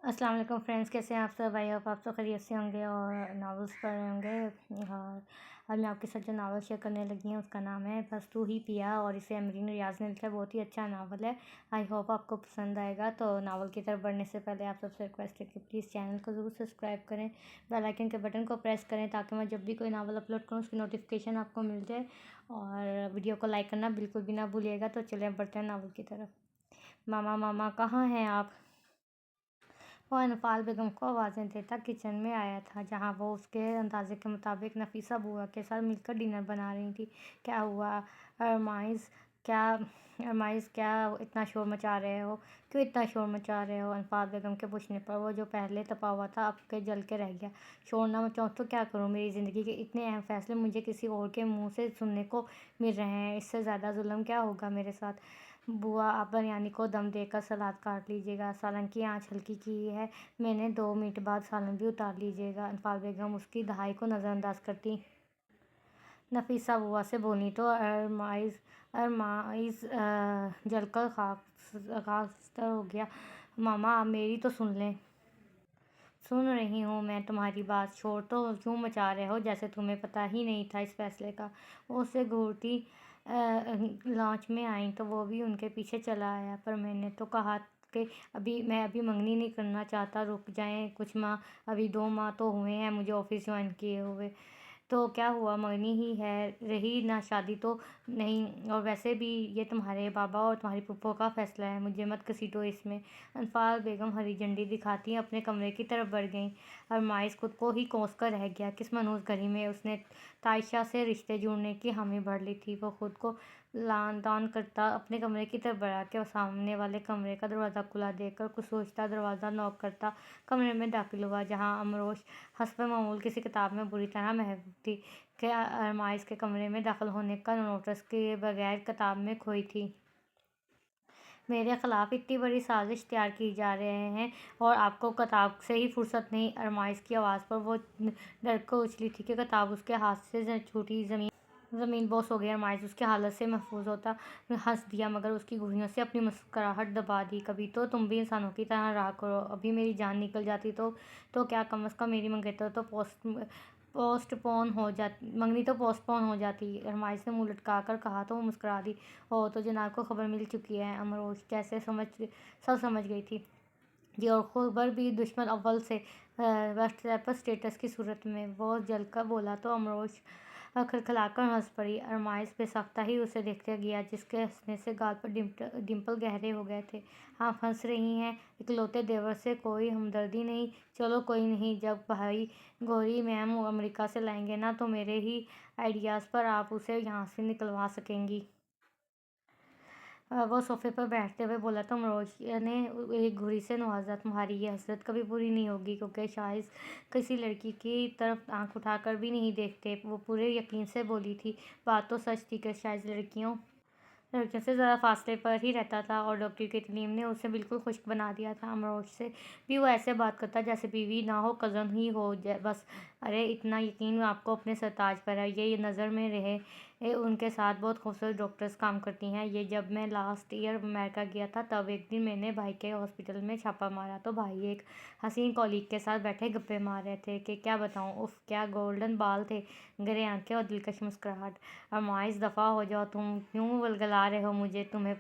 السلام علیکم فرینڈس، کیسے ہیں آپ سب؟ بھائی آپ سب خیریت سے ہوں گے اور ناولس پڑھ رہے ہوں گے۔ اور آج میں آپ کے ساتھ جو ناول شیئر کرنے لگی ہوں اس کا نام ہے بس تو ہی پیا، اور اسے امرین ریاض نے لکھا ہے۔ بہت ہی اچھا ناول ہے، آئی ہوپ آپ کو پسند آئے گا۔ تو ناول کی طرف بڑھنے سے پہلے آپ سب سے ریکویسٹ ہے کہ پلیز چینل کو ضرور سبسکرائب کریں، بیل آئکن کے بٹن کو پریس کریں تاکہ میں جب بھی کوئی ناول اپلوڈ کروں اس کی نوٹیفیکیشن آپ کو مل جائے، اور ویڈیو کو لائک کرنا بالکل بھی نہ بھولیے گا۔ تو چلیں بڑھتے ہیں ناول کی طرف۔ ماما ماما کہاں ہیں آپ؟ وہ انفال بیگم کو آوازیں دیتا کچن میں آیا تھا، جہاں وہ اس کے اندازے کے مطابق نفیسہ بوا کے ساتھ مل کر ڈنر بنا رہی تھی۔ کیا ہوا ارمائز، کیا اتنا شور مچا رہے ہو؟ کیوں اتنا شور مچا رہے ہو؟ انفال بیگم کے پوچھنے پر وہ جو پہلے تپا ہوا تھا اب کے جل کے رہ گیا۔ شور نہ مچاؤں تو کیا کروں؟ میری زندگی کے اتنے اہم فیصلے مجھے کسی اور کے منہ سے سننے کو مل رہے ہیں، اس سے زیادہ ظلم کیا ہوگا میرے ساتھ؟ بوا، آپ بریانی کو دم دے کر سلاد کاٹ لیجیے گا، سالن کی آنچ ہلکی کی ہے میں نے، 2 منٹ بعد سالن بھی اتار لیجیے گا۔ انفال بیگم اس کی دہائی کو نظر انداز کرتی نفیسہ بوا سے بولی تو ارمائز جل کر خاکستر ہو گیا۔ ماما آپ میری تو سن لیں۔ سن رہی ہوں میں تمہاری بات، شور تو کیوں مچا رہے ہو جیسے تمہیں پتہ ہی نہیں تھا اس فیصلے کا؟ وہ اسے گھورتی لانچ میں آئیں تو وہ بھی ان کے پیچھے چلا آیا۔ پر میں نے تو کہا کہ میں ابھی منگنی نہیں کرنا چاہتا، رک جائیں کچھ ماہ، ابھی 2 ماہ تو ہوئے ہیں مجھے آفس جوائن کیے ہوئے۔ تو کیا ہوا، منگنی ہی ہے رہی نا، شادی تو نہیں، اور ویسے بھی یہ تمہارے بابا اور تمہاری پھپھو کا فیصلہ ہے، مجھے مت گھسیٹو اس میں۔ انفال بیگم ہری جھنڈی دکھاتی اپنے کمرے کی طرف بڑھ گئیں۔ ارمائز خود کو ہی کوس کر رہ گیا، کس منحوس گھڑی میں اس نے تائشہ سے رشتے جوڑنے کی حامی بھر لی تھی۔ وہ خود کو لان تان کرتا اپنے کمرے کی طرف بڑھا کہ سامنے والے کمرے کا دروازہ کھلا دیکھ کر کچھ سوچتا دروازہ نوک کرتا کمرے میں داخل ہوا، جہاں امروش حسب معمول کسی کتاب میں بری طرح محو تھی کہ ارمائز کے کمرے میں داخل ہونے کا نوٹس کیے بغیر کتاب میں کھوئی تھی۔ میرے خلاف اتنی بڑی سازش تیار کی جا رہے ہیں اور آپ کو کتاب سے ہی فرصت نہیں؟ ارمائز کی آواز پر وہ ڈر کر اچھلی تھی کہ کتاب اس کے ہاتھ سے چھوٹی زمین بوس ہو گئی۔ ارمائز اس کی حالت سے محظوظ ہوتا ہنس دیا، مگر اس کی گھڑیوں سے اپنی مسکراہٹ دبا دی۔ کبھی تو تم بھی انسانوں کی طرح رہا کرو، ابھی میری جان نکل جاتی تو کیا، کم از کم میری منگنی تو پوسٹ پون ہو جاتی۔ ارمائز نے منہ لٹکا کر کہا تو وہ مسکرا دی۔ اوہ، تو جناب کو خبر مل چکی ہے؟ امروش جیسے سب سمجھ گئی تھی جی، اور خبر بھی دشمن اول سے، واٹس ایپ پر اسٹیٹس کی صورت میں۔ وہ جل کر بولا تو امروش کھلکھلا کر ہنس پڑی۔ ارمائز بے ساختہ ہی اسے دیکھتے گیا، جس کے ہنسنے سے گال پر ڈمپل گہرے ہو گئے تھے۔ آپ ہنس رہی ہیں؟ اکلوتے دیور سے کوئی ہمدردی نہیں؟ چلو کوئی نہیں، جب بھائی گوری میم امریکہ سے لائیں گے نا تو میرے ہی آئیڈیاز پر آپ اسے یہاں سے نکلوا سکیں گی۔ وہ صوفے پر بیٹھتے ہوئے بولا تو امروش نے ایک گھڑی سے نوازا، تمہاری یہ حسرت کبھی پوری نہیں ہوگی، کیونکہ شائز کسی لڑکی کی طرف آنکھ اٹھا کر بھی نہیں دیکھتے۔ وہ پورے یقین سے بولی تھی۔ بات تو سچ تھی کہ شائز لڑکیوں سے ذرا فاصلے پر ہی رہتا تھا، اور ڈاکٹر کی تعلیم نے اسے بالکل خشک بنا دیا تھا۔ امروش سے بھی وہ ایسے بات کرتا جیسے بیوی نہ ہو، کزن ہی ہو بس۔ ارے اتنا یقین آپ کو اپنے سرتاج پر ہے، یہ نظر میں رہے ان کے ساتھ بہت خوبصورت ڈاکٹرز کام کرتی ہیں۔ یہ جب میں لاسٹ ایئر امریکہ گیا تھا تب ایک دن میں نے بھائی کے ہاسپٹل میں چھاپا مارا تو بھائی ایک حسین کالیگ کے ساتھ بیٹھے گپے مار رہے تھے کہ کیا بتاؤں، اف کیا گولڈن بال تھے، گرے آنکھیں اور دلکش مسکراہٹ۔ ارمائز دفعہ ہو جاؤ، تم کیوں ولگلا رہے ہو مجھے؟ تمہیں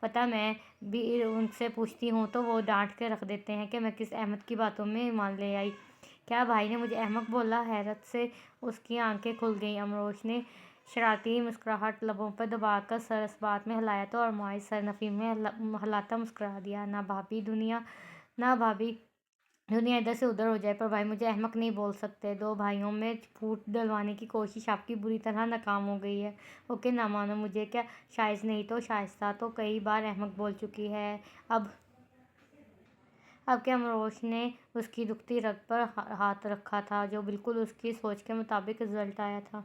پتہ میں بھی ان سے پوچھتی ہوں تو وہ ڈانٹ کے رکھ دیتے ہیں کہ میں کس احمق کی باتوں میں ایمان لے آئی۔ کیا بھائی نے مجھے احمق بولا؟ حیرت سے اس کی آنکھیں کھل گئیں۔ امروش نے شرارتی مسکراہٹ لبوں پر دبا کر سر اس بات میں ہلایا تو ارمائز سر نفی میں ہلاتا مسکرا دیا۔ نہ بھابی، دنیا ادھر سے ادھر ہو جائے، پر بھائی مجھے احمق نہیں بول سکتے۔ 2 بھائیوں میں پھوٹ ڈلوانے کی کوشش آپ کی بری طرح ناکام ہو گئی ہے۔ اوکے، نہ مانو مجھے، کیا شائز نہیں تو شائستہ تو کئی بار احمق بول چکی ہے۔ اب کہ امروش نے اس کی دکھتی رگ پر ہاتھ رکھا تھا، جو بالکل اس کی سوچ کے مطابق رزلٹ آیا تھا۔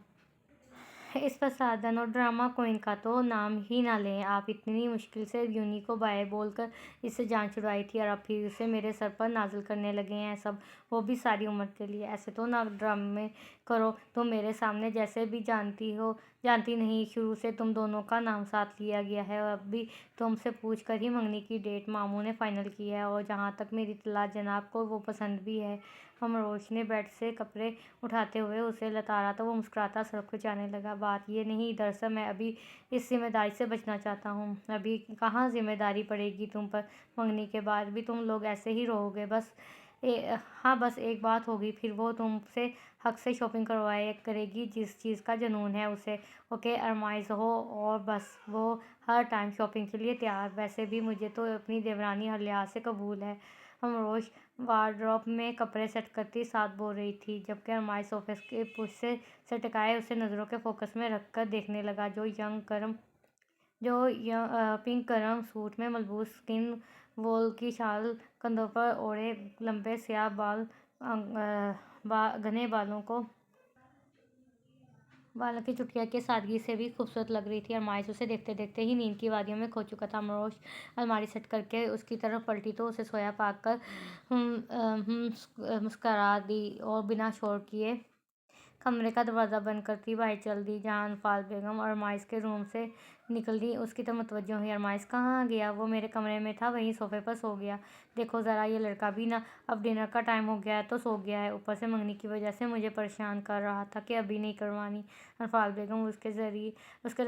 اس فسادن اور ڈرامہ کوئن کا تو نام ہی نہ لیں آپ، اتنی مشکل سے یونی کو بائے بول کر اس سے جان چھڑائی تھی، اور اب پھر اسے میرے سر پر نازل کرنے لگے ہیں سب، وہ بھی ساری عمر کے لیے۔ ایسے تو نہ ڈرامے کرو. تم میرے سامنے جیسے بھی جانتی نہیں, شروع سے تم دونوں کا نام ساتھ لیا گیا ہے, اور اب بھی تم سے پوچھ کر ہی منگنی کی ڈیٹ ماموں نے فائنل کی ہے, اور جہاں تک میری اطلاع جناب کو وہ پسند بھی ہے. امروش نے بیڈ سے کپڑے اٹھاتے ہوئے اسے لتاڑا تو وہ مسکراتا سڑک پر جانے لگا. بات یہ نہیں, دراصل میں ابھی اس ذمہ داری سے بچنا چاہتا ہوں. ابھی کہاں ذمہ داری پڑے گی تم پر, منگنی کے بعد بھی تم لوگ ایسے ہی رہو گے. ہاں بس ایک بات ہوگی, پھر وہ تم سے حق سے شاپنگ کروایا کرے گی, جس چیز کا جنون ہے اسے. اوکے ارمائز ہو, اور بس وہ ہر ٹائم شاپنگ کے لیے تیار. ویسے بھی مجھے تو اپنی دیورانی ہر لحاظ سے قبول ہے. امروش وارڈروب میں کپڑے سیٹ کرتی ساتھ بول رہی تھی, جبکہ ارمائز صوفے کے پشت سے سر ٹکائے اسے نظروں کے فوکس میں رکھ کر دیکھنے لگا, جو پنک گرم سوٹ میں ملبوس, اسکن وول کی شال کندھوں پر اوڑھے, لمبے سیاہ گھنے بالوں کی چٹکیاں کی سادگی سے بھی خوبصورت لگ رہی تھی. ارمائز اسے دیکھتے دیکھتے ہی نیند کی وادیوں میں کھو چکا تھا. امروش الماری سیٹ کر کے اس کی طرف پلٹی تو اسے سویا پا کر مسکرا دی, اور بنا شور کیے کمرے کا دروازہ بند کرتی باہر چل دی. جہاں انفال بیگم ارمائز کے روم سے نکلتی اس کی طرف متوجہ ہوئی. ارمائز کہاں گیا؟ وہ میرے کمرے میں تھا, وہیں صوفے پر سو گیا. دیکھو ذرا, یہ لڑکا بھی نا اب ڈنر کا ٹائم ہو گیا ہے تو سو گیا ہے, اوپر سے منگنی کی وجہ سے مجھے پریشان کر رہا تھا کہ ابھی نہیں کروانی. انفال بیگم اس کے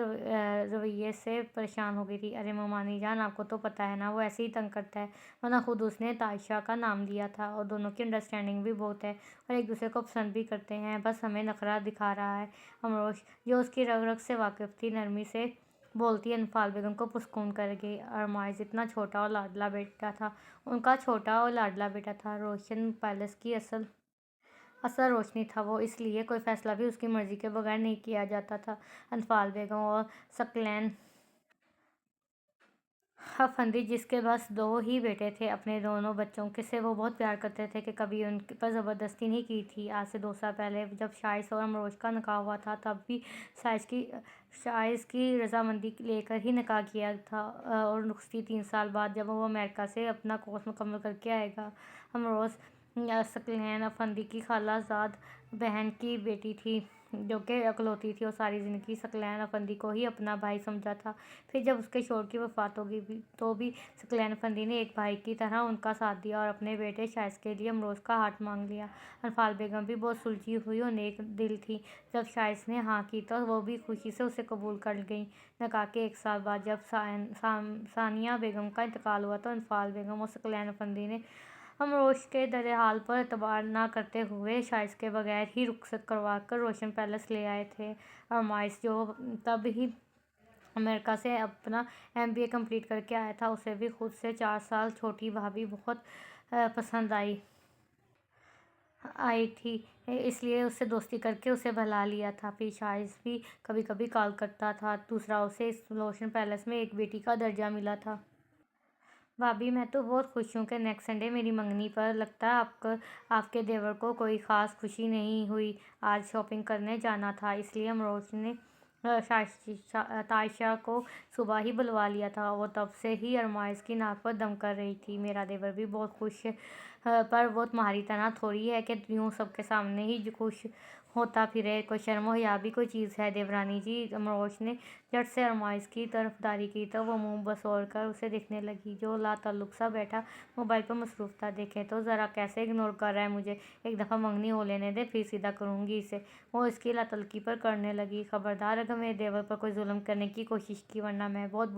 رویے سے پریشان ہو گئی تھی. ارے ممانی جان, آپ کو تو پتہ ہے نا وہ ایسے ہی تنگ کرتا ہے, ورنہ خود اس نے تائشہ کا نام لیا تھا, اور دونوں کی انڈرسٹینڈنگ بھی بہت ہے, اور ایک دوسرے کو پسند بھی کرتے ہیں, بس ہمیں نخرہ دکھا رہا ہے. امروش, جو اس کی رگ رگ سے واقف تھی, نرمی سے بولتی انفال بیگم کو پرسکون کر گئی. ارمائز اتنا چھوٹا اور لاڈلا بیٹا تھا, ان کا چھوٹا اور لاڈلا بیٹا تھا. روشن پیلس کی اصل روشنی تھا وہ, اس لیے کوئی فیصلہ بھی اس کی مرضی کے بغیر نہیں کیا جاتا تھا. انفال بیگم اور ثقلین افندی, جس کے بس 2 ہی بیٹے تھے, اپنے دونوں بچوں سے وہ بہت پیار کرتے تھے کہ کبھی ان پر زبردستی نہیں کی تھی. آج سے 2 سال پہلے جب شائز اور امروش کا نکاح ہوا تھا, تب بھی شائز کی رضامندی لے کر ہی نکاح کیا تھا, اور رخصتی 3 سال بعد جب وہ امریکہ سے اپنا کورس مکمل کر کے آئے گا. امروش ثقلین افندی کی خالہ زاد بہن کی بیٹی تھی, جو کہ اکلوتی تھی, اور ساری زندگی ثقلین افندی کو ہی اپنا بھائی سمجھا تھا. پھر جب اس کے شوہر کی وفات ہو گئی تو بھی ثقلین افندی نے ایک بھائی کی طرح ان کا ساتھ دیا, اور اپنے بیٹے شائز کے لیے امروش کا ہاتھ مانگ لیا. انفال بیگم بھی بہت سلجھی ہوئی اور نیک دل تھی. جب شائز نے ہاں کی تو وہ بھی خوشی سے اسے قبول کر گئیں. نکاح کے 1 سال بعد جب ثانیہ بیگم کا انتقال ہوا تو انفال بیگم اور ثقلین افندی نے امروش کے در حال پر اعتبار نہ کرتے ہوئے شائز کے بغیر ہی رخصت کروا کر روشن پیلس لے آئے تھے. ارمائز, جو تب ہی امریکہ سے اپنا MBA کمپلیٹ کر کے آیا تھا, اسے بھی خود سے 4 سال چھوٹی بھابھی بہت پسند آئی تھی, اس لیے اس سے دوستی کر کے اسے بھلا لیا تھا. پھر شائز بھی کبھی کبھی کال کرتا تھا. دوسرا, اسے اس روشن پیلس میں ایک بیٹی کا درجہ ملا تھا. بھابھی, میں تو بہت خوش ہوں کہ نیکسٹ سنڈے میری منگنی پر. لگتا ہے آپ کے دیور کو کوئی خاص خوشی نہیں ہوئی. آج شاپنگ کرنے جانا تھا, اس لیے امروش نے تائشہ کو صبح ہی بلوا لیا تھا. وہ تب سے ہی ارمائز کی ناک پر دم کر رہی تھی. میرا دیور بھی بہت خوش ہے, پر وہ تمہاری طرح تھوڑی ہے کہ یوں سب کے سامنے ہی خوش ہوتا پھرے. کوئی شرم و حیا بھی کوئی چیز ہے دیورانی جی. امروش نے جھٹ سے ارمائز کی طرفداری کی تو وہ منہ بسوڑ کر اسے دیکھنے لگی, جو لا تعلق سا بیٹھا موبائل پر مصروف تھا. دیکھیں تو ذرا کیسے اگنور کر رہا ہے مجھے, ایک دفعہ منگنی ہو لینے دے, پھر سیدھا کروں گی اسے. وہ اس کی لا تعلقی پر کرنے لگی. خبردار اگر میرے دیور پر کوئی ظلم کرنے کی کوشش کی, ورنہ میں بہت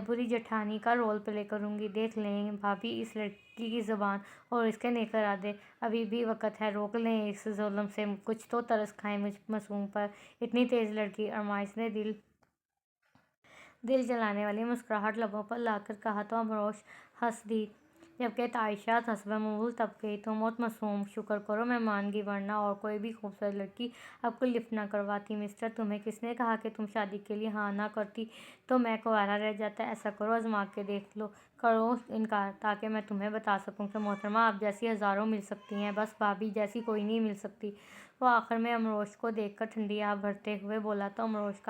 بری جٹھانی کا رول پلے کروں گی. دیکھ لیں بھابھی اس لڑکی کی زبان اور اس کے نیک ارادے, ابھی بھی وقت ہے, روک لیں اس ظلم سے, کچھ تو ترس کھائیں مجھ معصوم پر. اتنی تیز لڑکی, ارمائز نے دل جلانے والی مسکراہٹ لبوں پر لا کر کہا تو امروش ہنس دی, جبکہ تائشہ حسب معمول تب گئی. تم بہت معصوم, شکر کرو میں مان گئی, ورنہ اور کوئی بھی خوبصورت لڑکی آپ کو لفٹ نہ کرواتی. مسٹر, تمہیں کس نے کہا کہ تم شادی کے لیے ہاں نہ کرتی تو میں کنوارا رہ جاتا؟ ایسا کرو, آزما کے دیکھ لو. کرو انکار تاکہ میں تمہیں بتا سکوں کہ محترمہ آپ جیسی ہزاروں مل سکتی ہیں، بس بھابھی جیسی کوئی نہیں مل سکتی۔ وہ آخر میں امروش کو دیکھ کر ٹھنڈی آہ بھرتے ہوئے بولا تو امروش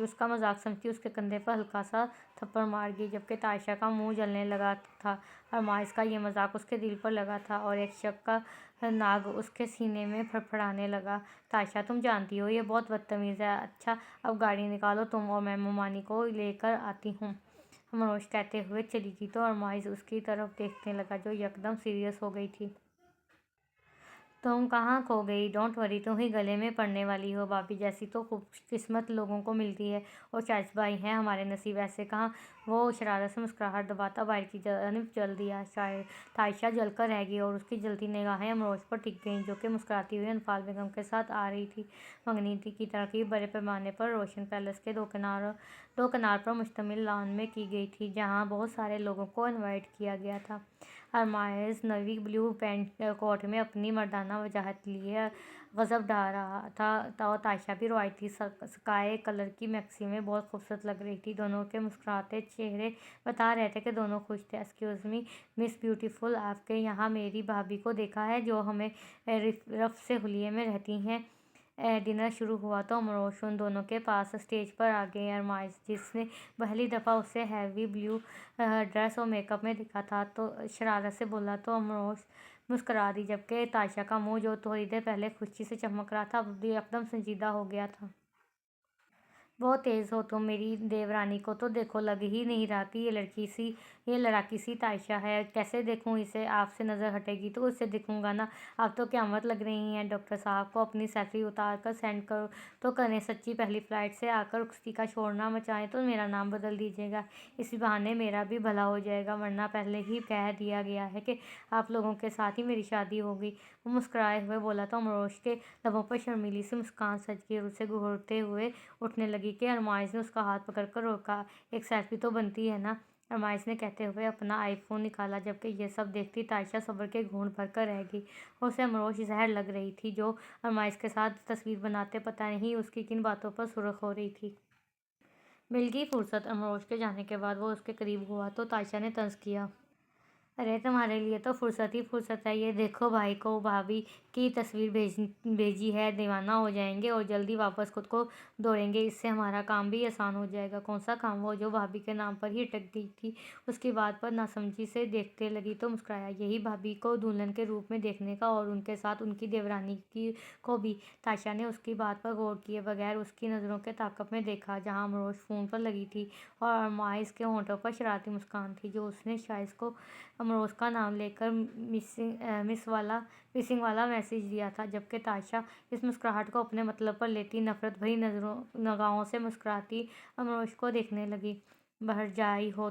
اس کا مذاق سمجھتی اس کے کندھے پر ہلکا سا تھپڑ مار گئی، جبکہ تائشہ کا منہ جلنے لگا تھا۔ ارمائز کا یہ مذاق اس کے دل پر لگا تھا اور ایک شک کا ناگ اس کے سینے میں پھڑپھڑانے لگا۔ تائشہ تم جانتی ہو یہ بہت بدتمیز ہے، اچھا اب گاڑی نکالو تم اور میں ممانی کو لے کر آتی ہوں، امروش کہتے ہوئے چلی گئی تو ارمائز اس کی طرف دیکھنے لگا جو یکدم سیریس ہو گئی تھی۔ تم کہاں کھو گئی؟ ڈونٹ وری، تم ہی گلے میں پڑنے والی ہو، بھابھی جیسی تو خوش قسمت لوگوں کو ملتی ہے اور چارج بھائی ہیں ہمارے نصیب ایسے کہاں۔ وہ شرارت سے مسکراہٹ دباتا باہر کی جانب چل دیا۔ تائشہ جل کر رہ گئی اور اس کی جلتی نگاہیں امروش پر ٹک گئیں جو کہ مسکراتی ہوئی انفال بیگم کے ساتھ آ رہی تھی۔ منگنی کی تقریب بڑے پیمانے پر روشن پیلس کے دو کنار پر مشتمل لان میں کی گئی تھی، جہاں بہت سارے لوگوں کو انوائٹ کیا گیا تھا۔ ارمائز نیوی بلیو پینٹ کوٹ میں اپنی مردانہ وجاہت لیے غضب ڈھا رہا تھا اور تائشہ بھی روایتی سکائے کلر کی میکسی میں بہت خوبصورت لگ رہی تھی۔ دونوں کے مسکراتے چہرے بتا رہے تھے کہ دونوں خوش تھے۔ ایکسکیوز می مس بیوٹیفل، آپ کے یہاں میری بھابھی کو دیکھا ہے جو ہمیں رف سے حلیے میں رہتی ہیں؟ ڈنر شروع ہوا تو امروش ان دونوں کے پاس اسٹیج پر آ گئی۔ ارمائز جس نے پہلی دفعہ اسے ہیوی بلیو ڈریس اور میک اپ میں دیکھا تھا تو شرارت سے بولا تو امروش مسکرا دی، جبکہ تائشہ کا منہ جو تھوڑی دیر پہلے خوشی سے چمک رہا تھا اب یکدم سنجیدہ ہو گیا تھا۔ بہت تیز ہو تم، میری دیورانی کو تو دیکھو لگ ہی نہیں رہا کہ یہ لڑاکی سی تائشہ ہے، کیسے دیکھوں اسے؟ آپ سے نظر ہٹے گی تو اسے دکھوں گا نا، آپ تو قیامت لگ رہی ہیں۔ ڈاکٹر صاحب کو اپنی سیلفی اتار کر سینڈ کرو تو کریں، سچی پہلی فلائٹ سے آ کر رخصتی کا شور نہ مچائیں تو میرا نام بدل دیجیے گا، اسی بہانے میرا بھی بھلا ہو جائے گا، ورنہ پہلے ہی کہہ دیا گیا ہے کہ آپ لوگوں کے ساتھ ہی میری شادی ہوگی۔ وہ مسکرائے ہوئے بولا تو امروش کے لبوں پر شرمیلی سی مسکان سج گئی اور اسے گھورتے ہوئے اٹھنے لگی کہ ارمائز نے اس کا ہاتھ پکڑ کر روکا۔ ایک سیلفی تو بنتی ہے نا، ارمائز نے کہتے ہوئے اپنا آئی فون نکالا، جبکہ یہ سب دیکھتی تائشہ صبر کے گھونٹ بھر کر رہ گئی اور اسے امروش زہر لگ رہی تھی جو ارمائز کے ساتھ تصویر بناتے پتہ نہیں اس کی کن باتوں پر سرخ ہو رہی تھی۔ مل گئی فرصت، امروش کے جانے کے بعد وہ اس کے قریب ہوا تو تائشہ نے طنز کیا، ارے تمہارے لیے تو فرصت ہی فرصت ہے، یہ دیکھو بھائی کو بھابھی کی تصویر بھیجی ہے، دیوانہ ہو جائیں گے اور جلدی واپس خود کو دوڑیں گے، اس سے ہمارا کام بھی آسان ہو جائے گا۔ کون سا کام؟ وہ جو بھابھی کے نام پر ہی اٹک گئی تھی اس کی بات پر ناسمجھی سے دیکھنے لگی تو مسکرایا، یہی بھابھی کو دلہن کے روپ میں دیکھنے کا اور ان کے ساتھ ان کی دیورانی کو بھی۔ تائشہ نے اس کی بات پر غور کیے بغیر اس کی نظروں کے تعاقب میں دیکھا جہاں امروش فون پر لگی تھی اور ارمائز کے ہونٹوں پر شرارتی مسکان تھی جو اس نے شائز کو امروش کا نام لے کر مسنگ والا میسج دیا تھا، جبکہ تائشہ اس مسکراہٹ کو اپنے مطلب پر لیتی نفرت بھری نگاہوں سے مسکراتی امروش کو دیکھنے لگی۔ بہرجائی ہو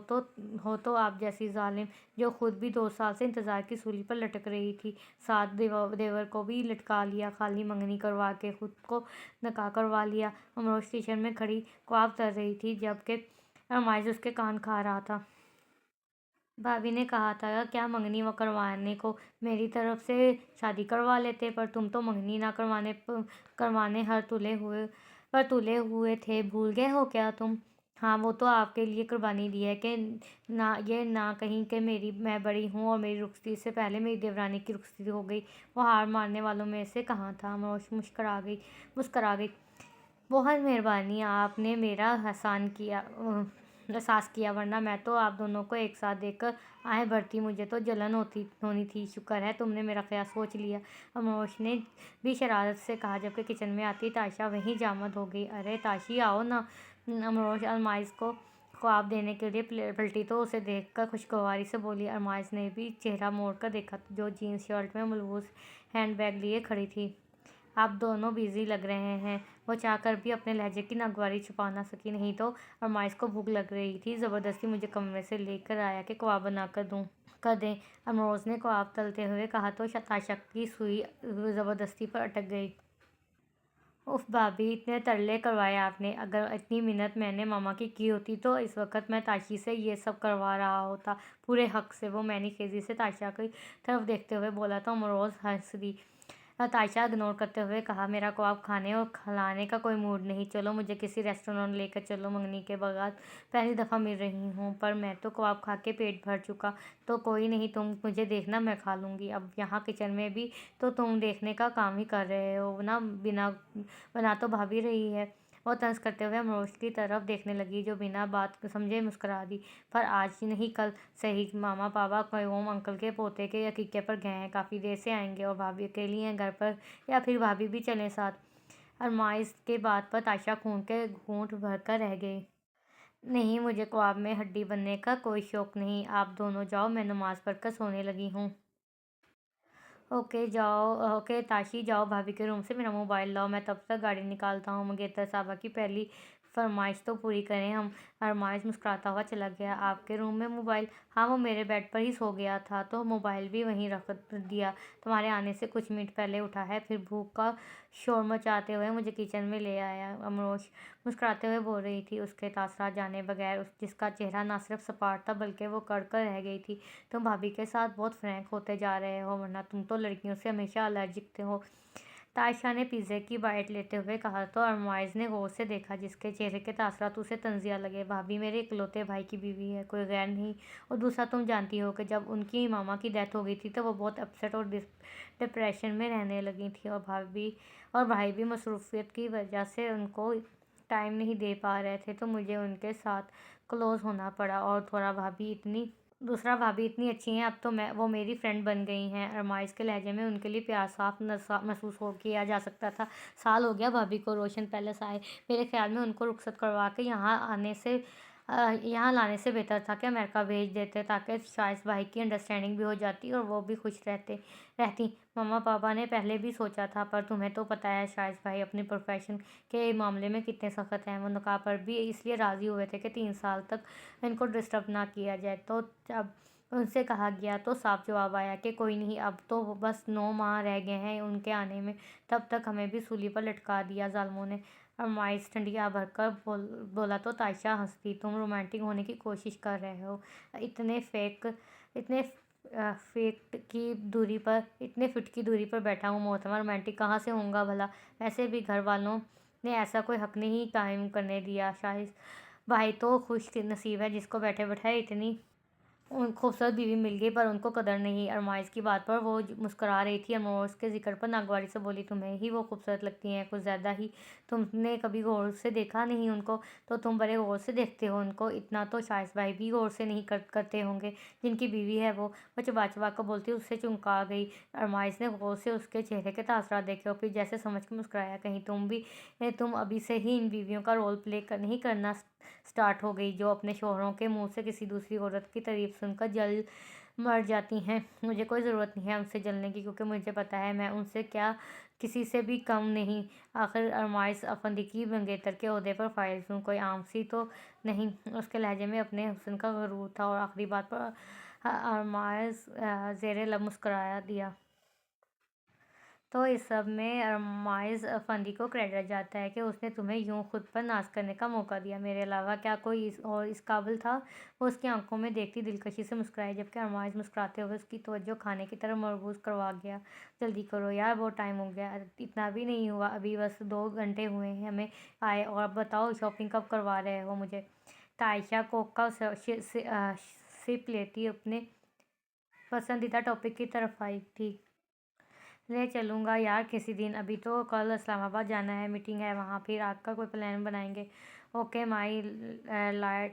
تو آپ جیسی ظالم جو خود بھی 2 سال سے انتظار کی سولی پر لٹک رہی تھی، ساتھ دیور کو بھی لٹکا لیا، خالی منگنی کروا کے خود کو نکاح کروا لیا۔ امروش کچن میں کھڑی خواب تر رہی تھی جبکہ ارمائز اس کے کان کھا رہا تھا۔ بھابھی نے کہا تھا کیا منگنی کروانے کو، میری طرف سے شادی کروا لیتے، پر تم تو منگنی نہ کروانے پر تلے ہوئے تھے، بھول گئے ہو کیا تم؟ ہاں وہ تو آپ کے لیے قربانی دی ہے کہ یہ نہ کہیں کہ میں بڑی ہوں اور میری رخصتی سے پہلے میری دیورانی کی رخصتی ہو گئی۔ وہ ہار ماننے والوں میں سے کہاں تھا؟ امروش مسکرا گئی، بہت مہربانی، آپ نے میرا احساس کیا، ورنہ میں تو آپ دونوں کو ایک ساتھ دیکھ کر آہیں بھرتی، مجھے تو جلن ہونی تھی، شکر ہے تم نے میرا خیال سوچ لیا، امروش نے بھی شرارت سے کہا، جبکہ کچن میں آتی تائشہ وہیں جامد ہو گئی۔ ارے تاشی آؤ نا، امروش ارمائز کو خواب دینے کے لیے پلٹی تو اسے دیکھ کر خوشگواری سے بولی۔ ارمائز نے بھی چہرہ موڑ کر دیکھا جو جینز شرٹ میں ملبوس ہینڈ بیگ لیے کھڑی تھی۔ آپ دونوں بزی لگ رہے ہیں، وہ چاہ کر بھی اپنے لہجے کی ناگواری چھپا نہ سکی، نہیں تو ارمائز کو بھوک لگ رہی تھی، زبردستی مجھے کمرے سے لے کر آیا کہ کباب بنا کر دیں، امروش نے کباب تلتے ہوئے کہا تو تائشہ کی سوئی زبردستی پر اٹک گئی۔ اف بھابھی، اتنے ترلے کروائے آپ نے، اگر اتنی منت میں نے ماما کی ہوتی تو اس وقت میں تاشی سے یہ سب کروا رہا ہوتا، پورے حق سے۔ وہ مینی خیزی سے تائشہ کی طرف دیکھتے ہوئے بولا تو امروش ہنس دی۔ عائشہ اگنور کرتے ہوئے کہا، میرا کباب کھانے اور کھلانے کا کوئی موڈ نہیں، چلو مجھے کسی ریسٹورینٹ لے کر چلو، منگنی کے بعد پہلی دفعہ مل رہی ہوں، پر میں تو کباب کھا کے پیٹ بھر چکا، تو کوئی نہیں، تم مجھے دیکھنا، میں کھا لوں گی، اب یہاں کچن میں بھی تو تم دیکھنے کا کام ہی کر رہے ہو نا، بنا تو بھابھی رہی ہے۔ وہ طنز کرتے ہوئے امروش کی طرف دیکھنے لگی، جو بنا بات سمجھے مسکرا دی، پر آج نہیں کل صحیح، ماما پاپا قیوم انکل کے پوتے کے عقیقے پر گئے ہیں، کافی دیر سے آئیں گے، اور بھابھی اکیلی ہیں گھر پر، یا پھر بھابھی بھی چلیں ساتھ۔ ارمائز کے بات پر عائشہ خون کے گھونٹ بھر کر رہ گئی۔ نہیں، مجھے کباب میں ہڈی بننے کا کوئی شوق نہیں، آپ دونوں جاؤ، میں نماز پڑھ کر سونے لگی ہوں۔ اوکے تاشی، جاؤ بھابھی کے روم سے میرا موبائل لاؤ، میں تب تک گاڑی نکالتا ہوں، منگیتر صاحبہ کی پہلی فرمائش تو پوری کریں ہم۔ ارمائز مسکراتا ہوا چلا گیا۔ آپ کے روم میں موبائل؟ ہاں، وہ میرے بیڈ پر ہی سو گیا تھا تو موبائل بھی وہیں رکھ دیا، تمہارے آنے سے کچھ منٹ پہلے اٹھا ہے، پھر بھوک کا شور مچاتے ہوئے مجھے کچن میں لے آیا۔ امروش مسکراتے ہوئے بول رہی تھی، اس کے تاثرات جانے بغیر، جس کا چہرہ نہ صرف سپاٹ تھا بلکہ وہ کڑ کر رہ گئی تھی۔ تم بھابھی کے ساتھ بہت فرینک ہوتے جا رہے ہو، ورنہ تم تو لڑکیوں سے ہمیشہ الرجک ہو، عائشہ نے پیزے کی بائٹ لیتے ہوئے کہا، تو ارمائز نے غور سے دیکھا، جس کے چہرے کے تاثرات اسے طنزیہ لگے۔ بھابھی میرے اکلوتے بھائی کی بیوی ہے، کوئی غیر نہیں، اور دوسرا تم جانتی ہو کہ جب ان کی ماما کی ڈیتھ ہو گئی تھی تو وہ بہت اپسیٹ اور ڈپریشن میں رہنے لگی تھیں، اور بھائی بھی مصروفیت کی وجہ سے ان کو ٹائم نہیں دے پا رہے تھے، تو مجھے ان کے ساتھ کلوز ہونا پڑا، اور دوسرا بھابھی اتنی اچھی ہیں، اب تو وہ میری فرینڈ بن گئی ہیں۔ ارمائز کے لہجے میں ان کے لیے پیار صاف محسوس کیا جا سکتا تھا۔ سال ہو گیا بھابھی کو روشن پیلس آئے، میرے خیال میں ان کو رخصت کروا کے یہاں لانے سے بہتر تھا کہ امریکہ بھیج دیتے، تاکہ شائز بھائی کی انڈرسٹینڈنگ بھی ہو جاتی اور وہ بھی خوش رہتی۔ ماما پاپا نے پہلے بھی سوچا تھا، پر تمہیں تو پتہ ہے شائز بھائی اپنی پروفیشن کے معاملے میں کتنے سخت ہیں، وہ نکاح پر بھی اس لیے راضی ہوئے تھے کہ 3 سال تک ان کو ڈسٹرب نہ کیا جائے، تو جب ان سے کہا گیا تو صاف جواب آیا کہ کوئی نہیں، اب تو بس 9 ماہ رہ گئے ہیں ان کے آنے میں، تب تک ہمیں بھی سولی پر لٹکا دیا ظالموں نے۔ ارمائز ٹھنڈی آہ بھر کر بولا تو عائشہ ہنس دی، تم رومانٹک ہونے کی کوشش کر رہے ہو، اتنے فٹ کی دوری پر بیٹھا ہوں، محترمہ، رومانٹک کہاں سے ہوں گا بھلا، ویسے بھی گھر والوں نے ایسا کوئی حق نہیں قائم کرنے دیا، شائز بھائی تو خوش نصیب ہے جس کو بیٹھے بٹھائے اتنی خوبصورت بیوی مل گئی، پر ان کو قدر نہیں۔ ارمائز کی بات پر وہ مسکرا رہی تھی، امروز کے ذکر پر ناگواری سے بولی، تمہیں ہی وہ خوبصورت لگتی ہیں، کچھ زیادہ ہی، تم نے کبھی غور سے دیکھا نہیں ان کو؟ تو تم بڑے غور سے دیکھتے ہو ان کو، اتنا تو شائز بھائی بھی غور سے نہیں کرتے ہوں گے، جن کی بیوی ہے وہ چبا چبا کر بولتی اس سے چونکا گئی۔ ارمائز نے غور سے اس کے چہرے کے تاثرات دیکھے اور پھر جیسے سمجھ کے مسکرایا، کہیں تم ابھی سے ہی ان بیویوں کا رول پلے نہیں کرنا سٹارٹ ہو گئی، جو اپنے شوہروں کے منہ سے کسی دوسری عورت کی تعریف سن کر جل مر جاتی ہیں؟ مجھے کوئی ضرورت نہیں ہے ان سے جلنے کی، کیونکہ مجھے پتہ ہے میں ان سے کسی سے بھی کم نہیں، آخر ارمائز افندی کی منگیتر کے عہدے پر فائز ہوں، کوئی عام سی تو نہیں۔ اس کے لہجے میں اپنے حسن کا غرور تھا، اور آخری بات پر ارمائز زیر لب مسکرا دیا۔ تو اس سب میں ارمائز افندی کو کریڈٹ جاتا ہے کہ اس نے تمہیں یوں خود پر ناز کرنے کا موقع دیا، میرے علاوہ کیا کوئی اور اس قابل تھا؟ وہ اس کی آنکھوں میں دیکھتی دلکشی سے مسکرائی، جبکہ ارمائز مسکراتے ہوئے اس کی توجہ کھانے کی طرف مرکوز کروا گیا۔ جلدی کرو یار، بہت ٹائم ہو گیا۔ اتنا بھی نہیں ہوا، ابھی بس 2 گھنٹے ہوئے ہیں ہمیں آئے، اور اب بتاؤ شاپنگ کب کروا رہے ہو مجھے؟ عائشہ کوک کا سپ لیتی اپنے پسندیدہ ٹاپک کی طرف آئی تھی۔ لے چلوں گا یار کسی دن، ابھی تو کل اسلام آباد جانا ہے، میٹنگ ہے وہاں، پھر آگ کا کوئی پلان بنائیں گے۔ اوکے مائی لارڈ،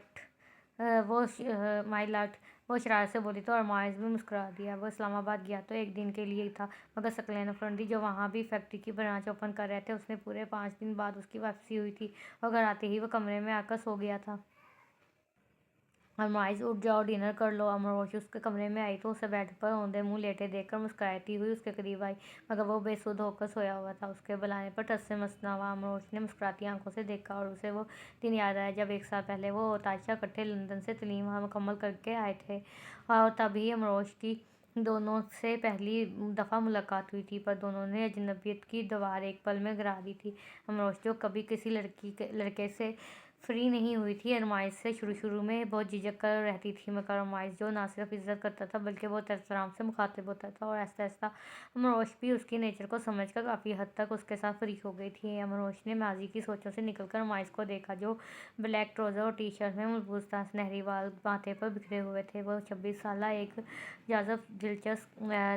وہ شرارت سے بولی، تو ارمائز بھی مسکرا دیا۔ وہ اسلام آباد گیا تو 1 دن کے لیے ہی تھا، مگر ثقلین افندی جو وہاں بھی فیکٹری کی برانچ اوپن کر رہے تھے، اس نے پورے 5 دن بعد اس کی واپسی ہوئی تھی، اور گھر آتے ہی وہ کمرے میں آ کر سو گیا تھا۔ ارمائز، اٹھ جاؤ، ڈنر کر لو۔ امروش اس کے کمرے میں آئی تو اسے بیڈ پر اوندھے منہ لیٹے دیکھ کر مسکراتی ہوئی اس کے قریب آئی، مگر وہ بے سدھ ہو کر سویا ہوا تھا۔ اس کے بلانے پر ٹس سے مس نہ ہوا۔ امروش نے مسکراتی آنکھوں سے دیکھا، اور اسے وہ دن یاد آیا جب 1 سال پہلے وہ اور عائشہ اکٹھے لندن سے تعلیم مکمل کر کے آئے تھے، اور تب ہی امروش کی دونوں سے پہلی دفعہ ملاقات ہوئی تھی، پر دونوں نے اجنبیت کی دیوار ایک پل میں گرا دی تھی۔ امروش، جو کبھی کسی لڑکے سے فری نہیں ہوئی تھی۔ ارمائز سے شروع میں بہت جھجک کر رہتی تھی، مگر ارمائز جو نہ صرف عزت کرتا تھا بلکہ بہت احترام سے مخاطب ہوتا تھا، اور آہستہ آہستہ امروش بھی اس کی نیچر کو سمجھ کر کافی حد تک اس کے ساتھ فری ہو گئی تھی۔ امروش نے ماضی کی سوچوں سے نکل کر ارمائز کو دیکھا، جو بلیک ٹراؤزر اور ٹی شرٹ میں ملبوس تھا، سنہری بال ماتھے پر بکھرے ہوئے تھے۔ وہ 26 سالہ ایک جازب،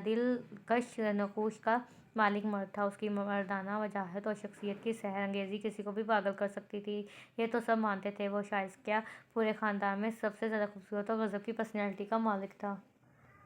دلکش نقوش کا مالک مرد تھا۔ اس کی مردانہ وجاہت اور شخصیت کی سحر انگیزی کسی کو بھی پاگل کر سکتی تھی، یہ تو سب مانتے تھے۔ وہ شاید کیا پورے خاندان میں سب سے زیادہ خوبصورت اور غضب کی پرسنالٹی کا مالک تھا۔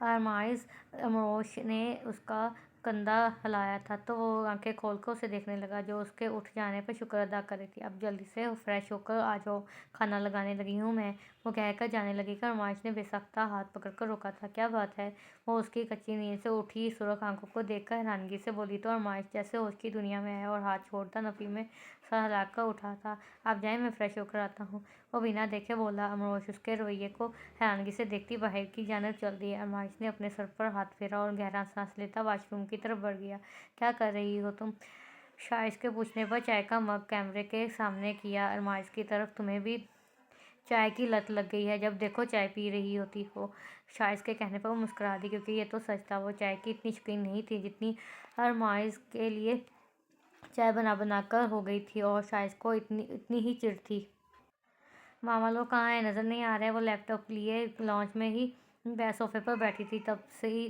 امروش نے اس کا کندھا ہلایا تھا تو وہ آنکھیں کھول کر اسے دیکھنے لگا، جو اس کے اٹھ جانے پر شکر ادا کر رہی تھی۔ اب جلدی سے فریش ہو کر آ جاؤ، کھانا لگانے لگی ہوں میں، وہ کہہ کر جانے لگی کہ ارمائز نے بے ساختہ ہاتھ پکڑ کر روکا تھا۔ کیا بات ہے؟ وہ اس کی کچی نیند سے اٹھی سرخ آنکھوں کو دیکھ کر حیرانگی سے بولی تو ارمائز جیسے ہوش کی دنیا میں ہے اور ہاتھ چھوڑتا نفی میں سر ہلا کر اٹھا تھا۔ آپ جائیں، میں فریش ہو کر آتا ہوں، وہ بنا دیکھے بولا۔ امروش اس کے رویے کو حیرانگی سے دیکھتی باہر کی جانب چل دی۔ ارمائز نے اپنے سر پر ہاتھ پھیرا اور گہرا سانس لیتا واش روم کی طرف بڑھ گیا۔ کیا کر رہی ہو تم؟ شائز کے پوچھنے پر چائے کا مگ کیمرے کے سامنے کیا ارمائز کی طرف۔ تمہیں بھی چائے کی لت لگ گئی ہے، جب دیکھو چائے پی رہی ہوتی ہو۔ شائز کے کہنے پر وہ مسکرا دی، کیونکہ یہ تو سچ تھا، وہ چائے کی اتنی شوقین نہیں تھی جتنی ارمائز کے لیے چائے بنا بنا کر ہو گئی تھی، اور شائز کو اتنی ہی چڑ تھی۔ ماما لوگ کہاں ہیں؟ نظر نہیں آ رہے۔ وہ لیپ ٹاپ لیے لاؤنج میں ہی صوفے پر بیٹھی تھی،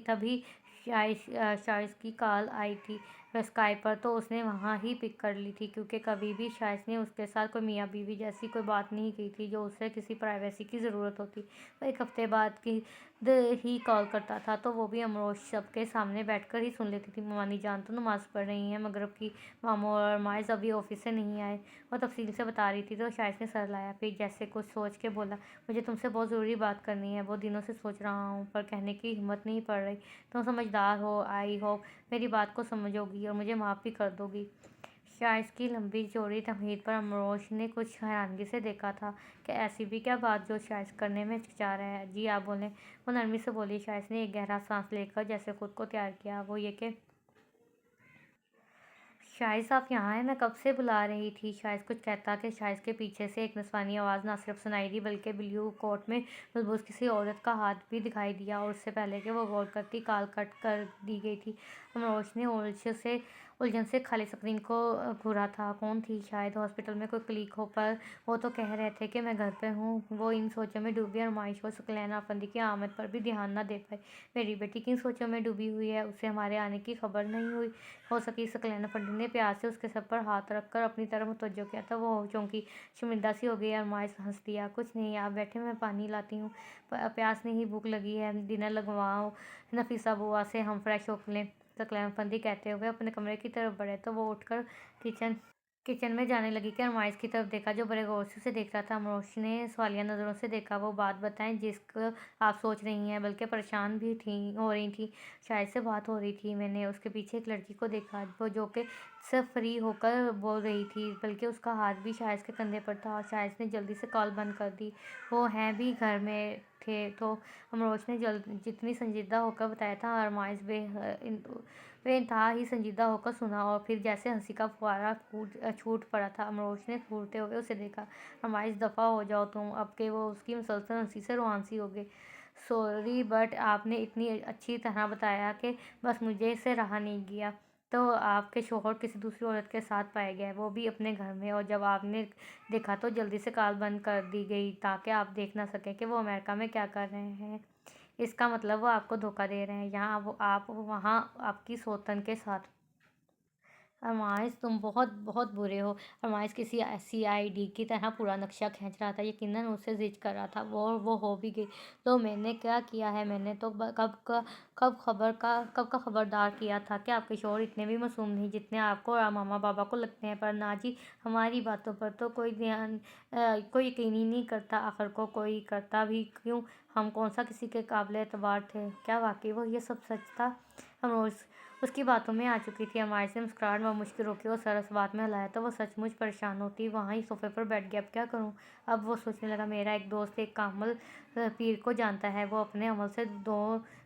تبھی شائز کی کال آئی تھی اسکائپ پر، تو اس نے وہاں ہی پک کر لی تھی، کیونکہ کبھی بھی شائز نے اس کے ساتھ کوئی میاں بیوی جیسی کوئی بات نہیں کی تھی جو اسے کسی پرائیویسی کی ضرورت ہوتی۔ وہ ایک ہفتے بعد ہی کال کرتا تھا تو وہ بھی امروش سب کے سامنے بیٹھ کر ہی سن لیتی تھی۔ ممانی جان تو نماز پڑھ رہی ہیں مغرب کی، ماموں اور ارمائز ابھی آفس سے نہیں آئے، وہ تفصیل سے بتا رہی تھی تو شائز نے سر ہلایا، پھر جیسے کچھ سوچ کے بولا، مجھے تم سے بہت ضروری بات کرنی ہے، بہت دنوں سے سوچ رہا ہوں پر کہنے کی ہمت نہیں پڑ رہی۔ تم سمجھدار ہو، آئی ہوپ میری بات کو سمجھو گی اور مجھے معاف بھی کر دو گی۔ شائز کی لمبی چوڑی تمہید پر امروش نے کچھ حیرانگی سے دیکھا تھا کہ ایسی بھی کیا بات جو شائز کرنے میں ہچکچا رہا ہے۔ جی آپ بولیں، وہ نرمی سے بولی۔ شائز نے ایک گہرا سانس لے کر جیسے خود کو تیار کیا۔ وہ یہ کہ شائز آپ یہاں ہیں، میں کب سے بلا رہی تھی۔ شائز کچھ کہتا کہ شائز کے پیچھے سے ایک نسوانی آواز نہ صرف سنائی دی بلکہ بلیو کوٹ میں ملبوس کسی عورت کا ہاتھ بھی دکھائی دیا، اور اس سے پہلے کہ وہ غور کرتی کال کٹ کر دی گئی تھی۔ امروش نے الجھن سے خالی اسکرین کو گھورا تھا۔ کون تھی؟ شاید ہاسپٹل میں کوئی کلیگ ہو، پر وہ تو کہہ رہے تھے کہ میں گھر پہ ہوں۔ وہ ان سوچوں میں ڈوبی ارمائز اور ثقلین افندی کی آمد پر بھی دھیان نہ دے پائی۔ میری بیٹی کن سوچوں میں ڈوبی ہوئی ہے؟ اسے ہمارے آنے کی خبر نہیں ہو سکی؟ ثقلین افندی نے پیار سے اس کے سر پر ہاتھ رکھ کر اپنی طرف متوجہ کیا تو وہ چونکی، شرمندہ سی ہو گئی۔ ارمائز ہنس دیا۔ کچھ نہیں، آپ بیٹھیں، میں پانی لاتی ہوں۔ پیاس نہیں، بھوک لگی ہے، ڈنر لگواؤ نفیسہ بوا سے، ہم فریش ہو لیں، ثقلین افندی کہتے ہوئے اپنے کمرے کی طرف بڑھے تو وہ اٹھ کر کچن میں جانے لگی کہ ارمائز کی طرف دیکھا جو بڑے غور سے اسے دیکھ رہا تھا۔ امروش نے سوالیہ نظروں سے دیکھا۔ وہ بات بتائیں جس کو آپ سوچ رہی ہیں، بلکہ پریشان بھی ہو رہی تھیں۔ شائز سے بات ہو رہی تھی، میں نے اس کے پیچھے ایک لڑکی کو دیکھا جو کہ صرف فری ہو کر بول رہی تھی، بلکہ اس کا ہاتھ بھی شائز کے کندھے پر تھا۔ شائز نے جلدی سے کال بند کر دی۔ وہ ہیں بھی گھر میں تھے تو؟ امروش نے جتنی سنجیدہ ہو کر بتایا تھا۔ ارمائز بے انتہا ہی سنجیدہ ہو کر سنا، اور پھر جیسے ہنسی کا فوارہ چھوٹ پڑا تھا۔ امروش نے گھورتے ہوئے اسے دیکھا۔ ارمائز دفعہ ہو جاؤ تم اب، کہ وہ اس کی مسلسل ہنسی سے روانسی ہو گئی۔ سوری بٹ آپ نے اتنی اچھی طرح بتایا کہ بس مجھے سے رہا نہیں گیا۔ تو آپ کے شوہر کسی دوسری عورت کے ساتھ پائے گئے، وہ بھی اپنے گھر میں، اور جب آپ نے دیکھا تو جلدی سے کال بند کر دی گئی تاکہ آپ دیکھ نہ سکیں کہ وہ امریکہ میں کیا کر رہے ہیں۔ اس کا مطلب وہ آپ کو دھوکہ دے رہے ہیں، یہاں آپ وہاں آپ کی سوتن کے ساتھ۔ ارمائز تم بہت بہت برے ہو۔ ارمائز کسی CID کی طرح پورا نقشہ کھینچ رہا تھا، یقیناً اسے زج کر رہا تھا۔ وہ ہو بھی گئی تو میں نے کیا کیا ہے؟ میں نے تو کب کا خبردار کیا تھا کہ آپ کے شوہر اتنے بھی معصوم نہیں جتنے آپ کو اور ماما بابا کو لگتے ہیں، پر نا جی، ہماری باتوں پر تو کوئی یقین ہی نہیں کرتا۔ آخر کو کوئی کرتا بھی کیوں؟ ہم کون سا کسی کے قابل اعتبار تھے؟ کیا واقعی وہ یہ سب سچ تھا؟ امروش اس کی باتوں میں آ چکی تھی۔ ارمائز نے مسکراہٹ مشک روکی اور سر اس بات میں ہلایا تو وہ سچ مچ پریشان ہوتی وہاں ہی صوفے پر بیٹھ گئی۔ اب کیا کروں؟ اب وہ سوچنے لگا، میرا ایک دوست ایک کامل پیر کو جانتا ہے، وہ اپنے عمل سے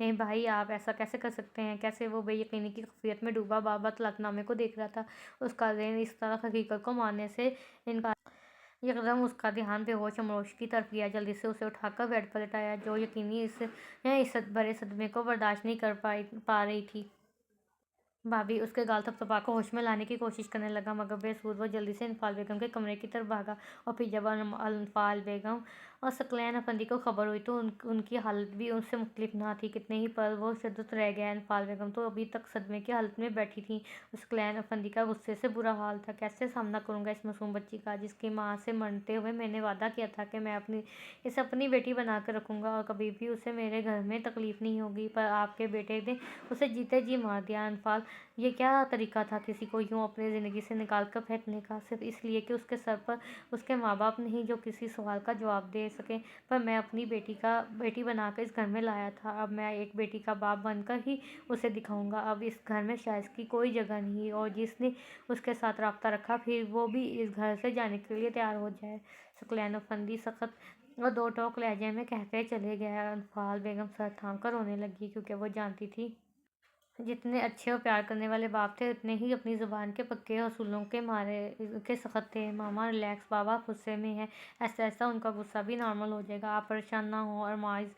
نہیں بھائی، آپ ایسا کیسے کر سکتے ہیں؟ کیسے؟ وہ بے یقینی کی خفیت میں ڈوبا بابا طلاق نامے کو دیکھ رہا تھا۔ اس کا ذہن اس طرح حقیقت کو ماننے سے انکار۔ یکدم اس کا دھیان بے ہوش امروش کی طرف گیا۔ جلدی سے اسے اٹھا کر بیڈ پر لٹایا، جو یقینی اس بڑے صدمے کو برداشت نہیں کر پا رہی تھی۔ بھابھی اس کے گال تھپتھپا کر ہوش میں لانے کی کوشش کرنے لگا، مگر بے سود وہ جلدی سے انفال بیگم کے کمرے کی طرف بھاگا۔ اور پھر جب انفال بیگم اور ثقلین افندی کو خبر ہوئی تو ان کی حالت بھی اس سے مختلف نہ تھی۔ کتنے ہی پل وہ شدت رہ گیا۔ انفال بیگم تو ابھی تک صدمے کی حالت میں بیٹھی تھیں، اور ثقلین افندی کا غصے سے برا حال تھا۔ کیسے سامنا کروں گا اس معصوم بچی کا، جس کی ماں سے مرتے ہوئے میں نے وعدہ کیا تھا کہ میں اسے اپنی بیٹی بنا کر رکھوں گا اور کبھی بھی اسے میرے گھر میں تکلیف نہیں ہوگی، پر آپ کے بیٹے نے اسے جیتے جی مار دیا۔ انفال، یہ کیا طریقہ تھا کسی کو یوں اپنی زندگی سے نکال کر پھینکنے کا، صرف اس لیے کہ اس کے سر پر اس کے ماں باپ نہیں جو کسی سوال کا جواب دے سکیں؟ پر میں اپنی بیٹی بنا کر اس گھر میں لایا تھا، اب میں ایک بیٹی کا باپ بن کر ہی اسے دکھاؤں گا۔ اب اس گھر میں شائستہ کی کوئی جگہ نہیں، اور جس نے اس کے ساتھ رابطہ رکھا پھر وہ بھی اس گھر سے جانے کے لیے تیار ہو جائے۔ ثقلین افندی سخت اور دو ٹوک لہجے میں کہتے چلے گئے۔ انفال بیگم سر تھام کر رونے لگی، کیونکہ وہ جانتی تھی جتنے اچھے اور پیار کرنے والے باپ تھے، اتنے ہی اپنی زبان کے پکے اصولوں کے سخت تھے۔ ماما ریلیکس، بابا غصے میں ہیں، ایسا ایسا ان کا غصہ بھی نارمل ہو جائے گا، آپ پریشان نہ ہوں۔ ارمائز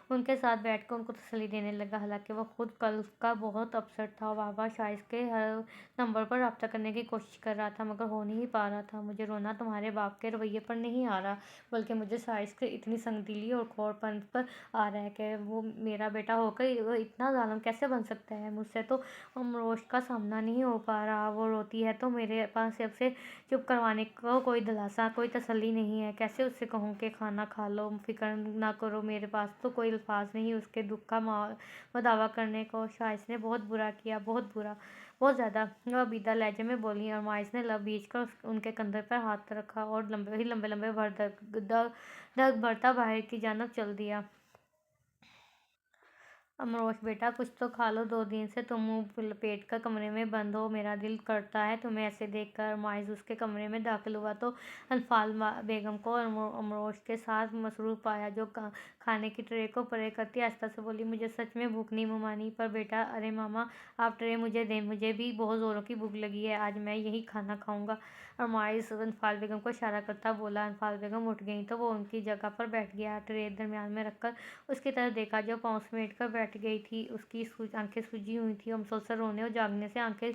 ان کے ساتھ بیٹھ کر ان کو تسلی دینے لگا، حالانکہ وہ خود کل کا بہت اپسیٹ تھا۔ بابا شائستہ کے ہر نمبر پر رابطہ کرنے کی کوشش کر رہا تھا، مگر ہو نہیں پا رہا تھا۔ مجھے رونا تمہارے باپ کے رویے پر نہیں آ رہا، بلکہ مجھے شائستہ کی اتنی سنگ دلی اور کھوڑ پن پر آ رہا ہے کہ وہ میرا بیٹا ہو کر وہ اتنا ظالم کیسے بن سکتا ہے۔ مجھ سے تو امروش کا سامنا نہیں ہو پا رہا، وہ روتی ہے تو میرے پاس اسے چپ کروانے کو کوئی دلاسا، کوئی تسلی نہیں ہے۔ کیسے اسے کہوں کہ کھانا کھا لو، فکر نہ کرو، میرے پاس تو کوئی الفاظ نہیں اس کے دکھ کا مداوع کرنے کو۔ شائستہ نے بہت برا کیا، بہت برا، بہت زیادہ، وہ عبیدہ لہجے میں بولی۔ ارمائز نے لب بیچ کر ان کے کندھے پر ہاتھ رکھا اور لمبے دھک بھرتا باہر کی جانب چل دیا۔ امروش بیٹا، کچھ تو کھا لو، 2 دن سے تم منہ لپیٹ کر کمرے میں بند ہو، میرا دل کرتا ہے تمہیں ایسے دیکھ کر۔ ارمائز اس کے کمرے میں داخل ہوا تو انفال بیگم کو امروش کے ساتھ مصروف پایا، جو کھانے کی ٹرے کو پرے کرتی آہستہ سے بولی، مجھے سچ میں بھوک نہیں ممانی، پر بیٹا، ارے ماما آپ ٹرے مجھے دیں، مجھے بھی بہت زوروں کی بھوک لگی ہے، آج میں یہی کھانا کھاؤں گا۔ ارمائز انفال بیگم کو اشارہ کرتا بولا۔ انفال بیگم اٹھ گئیں تو وہ ان کی جگہ پر بیٹھ گیا، ٹرے درمیان میں رکھ کر اس کی طرف دیکھا جو پاؤں سمیٹ کر بیٹھ گئی تھی۔ اس کی آنکھیں سوجی ہوئی تھیں اور مسلسل رونے اور جاگنے سے آنکھیں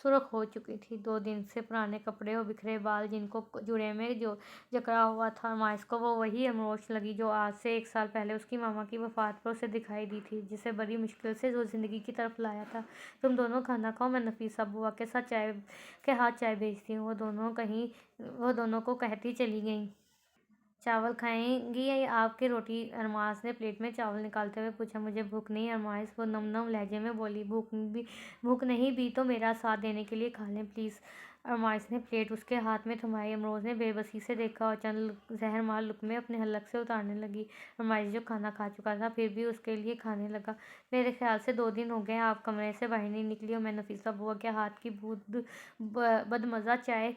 سرخ ہو چکی تھیں۔ 2 دن سے پرانے کپڑے اور بکھرے بال جن کو جوڑے میں جکڑا ہوا تھا، ارمائز کو وہ وہی امروش لگی جو آج سے 1 سال پہلے اس کی ماما کی وفات پر اسے دکھائی دی تھی، جسے بڑی مشکل سے وہ زندگی کی طرف لایا تھا۔ تم دونوں کھانا کھاؤ، میں نفیسہ بوا کے ہاتھ چائے بھیجتی ہوں، وہ دونوں کو کہتی چلی گئیں۔ چاول کھائیں گی یا آپ کی روٹی؟ ارمائز نے پلیٹ میں چاول نکالتے ہوئے پوچھا۔ مجھے بھوک نہیں ارمائز، وہ نم لہجے میں بولی۔ بھوک نہیں بھی تو میرا ساتھ دینے کے لیے کھا لیں پلیز۔ ارمائز نے پلیٹ اس کے ہاتھ میں تھمائی۔ امروز نے بے بسی سے دیکھا اور چند زہرمار لقمے اپنے حلق سے اتارنے لگی۔ ارمائز جو کھانا کھا چکا تھا پھر بھی اس کے لیے کھانے لگا۔ میرے خیال سے 2 دن ہو گئے آپ کمرے سے باہر نہیں نکلی، اور میں نفیسہ بوا کے ہاتھ کی بدمزہ چائے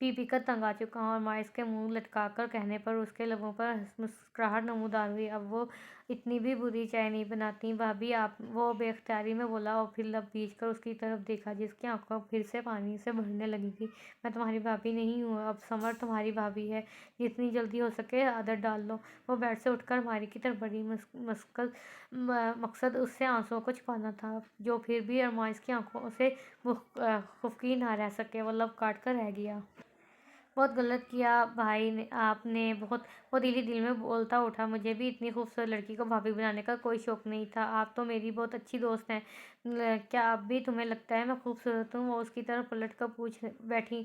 پی کر تنگ آ چکا ہوں۔ ارمائز کے منہ لٹکا کر کہنے پر اس کے لبوں پر مسکراہٹ نمودار ہوئی۔ اب وہ اتنی بھی بری چائے نہیں بناتی بھابھی آپ، وہ بے اختیاری میں بولا، اور پھر لب بیچ کر اس کی طرف دیکھا جس کی آنکھیں پھر سے پانی سے بھرنے لگی تھیں۔ میں تمہاری بھابھی نہیں ہوں، اب سمر تمہاری بھابھی ہے، جتنی جلدی ہو سکے عادت ڈال لو۔ وہ بیڈ سے اٹھ کر الماری کی طرف بڑھی، مقصد اس سے آنسوؤں کو چھپانا تھا، جو پھر بھی ارمائز کی آنکھوں سے خفقی نہ رہ سکے۔ وہ لب کاٹ کر رہ گیا۔ بہت غلط کیا بھائی آپ نے، بہت۔ وہ دل میں بولتا اٹھا، مجھے بھی اتنی خوبصورت لڑکی کو بھابھی بنانے کا کوئی شوق نہیں تھا، آپ تو میری بہت اچھی دوست ہیں، کیا اب بھی تمہیں لگتا ہے میں خوبصورت ہوں؟ وہ اس کی طرف پلٹ کر پوچھ بیٹھی،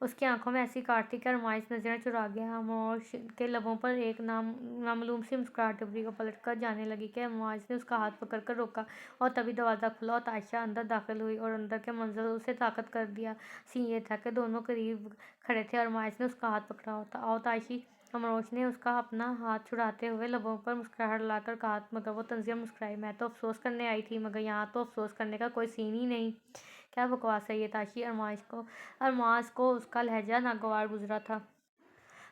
اس کی آنکھوں میں ایسی کاٹ تھی کہ ارمائز نظریں چرا گیا۔ امروش کے لبوں پر ایک نامعلوم سی مسکراہٹ ابھری، وہ پلٹ کر جانے لگی کہ ارمائز نے اس کا ہاتھ پکڑ کر روکا، اور تبھی دروازہ کھلا اور تائشہ اندر داخل ہوئی، اور اندر کے منظر اسے طاقت کر دیا۔ سین یہ تھا کہ دونوں قریب کھڑے تھے، ارمائز نے اس کا ہاتھ پکڑا ہوتا۔ آؤ تائشی، امروش نے اس کا اپنا ہاتھ چھڑاتے ہوئے لبوں پر مسکراہٹ لا کر کہا، مگر وہ تنزیہ مسکرائی۔ میں تو افسوس کرنے آئی تھی، مگر یہاں تو افسوس کرنے کا کوئی سین ہی نہیں۔ کیا بکواس ہے یہ تائشی؟ ارمائز کو اس کا لہجہ ناگوار گزرا تھا۔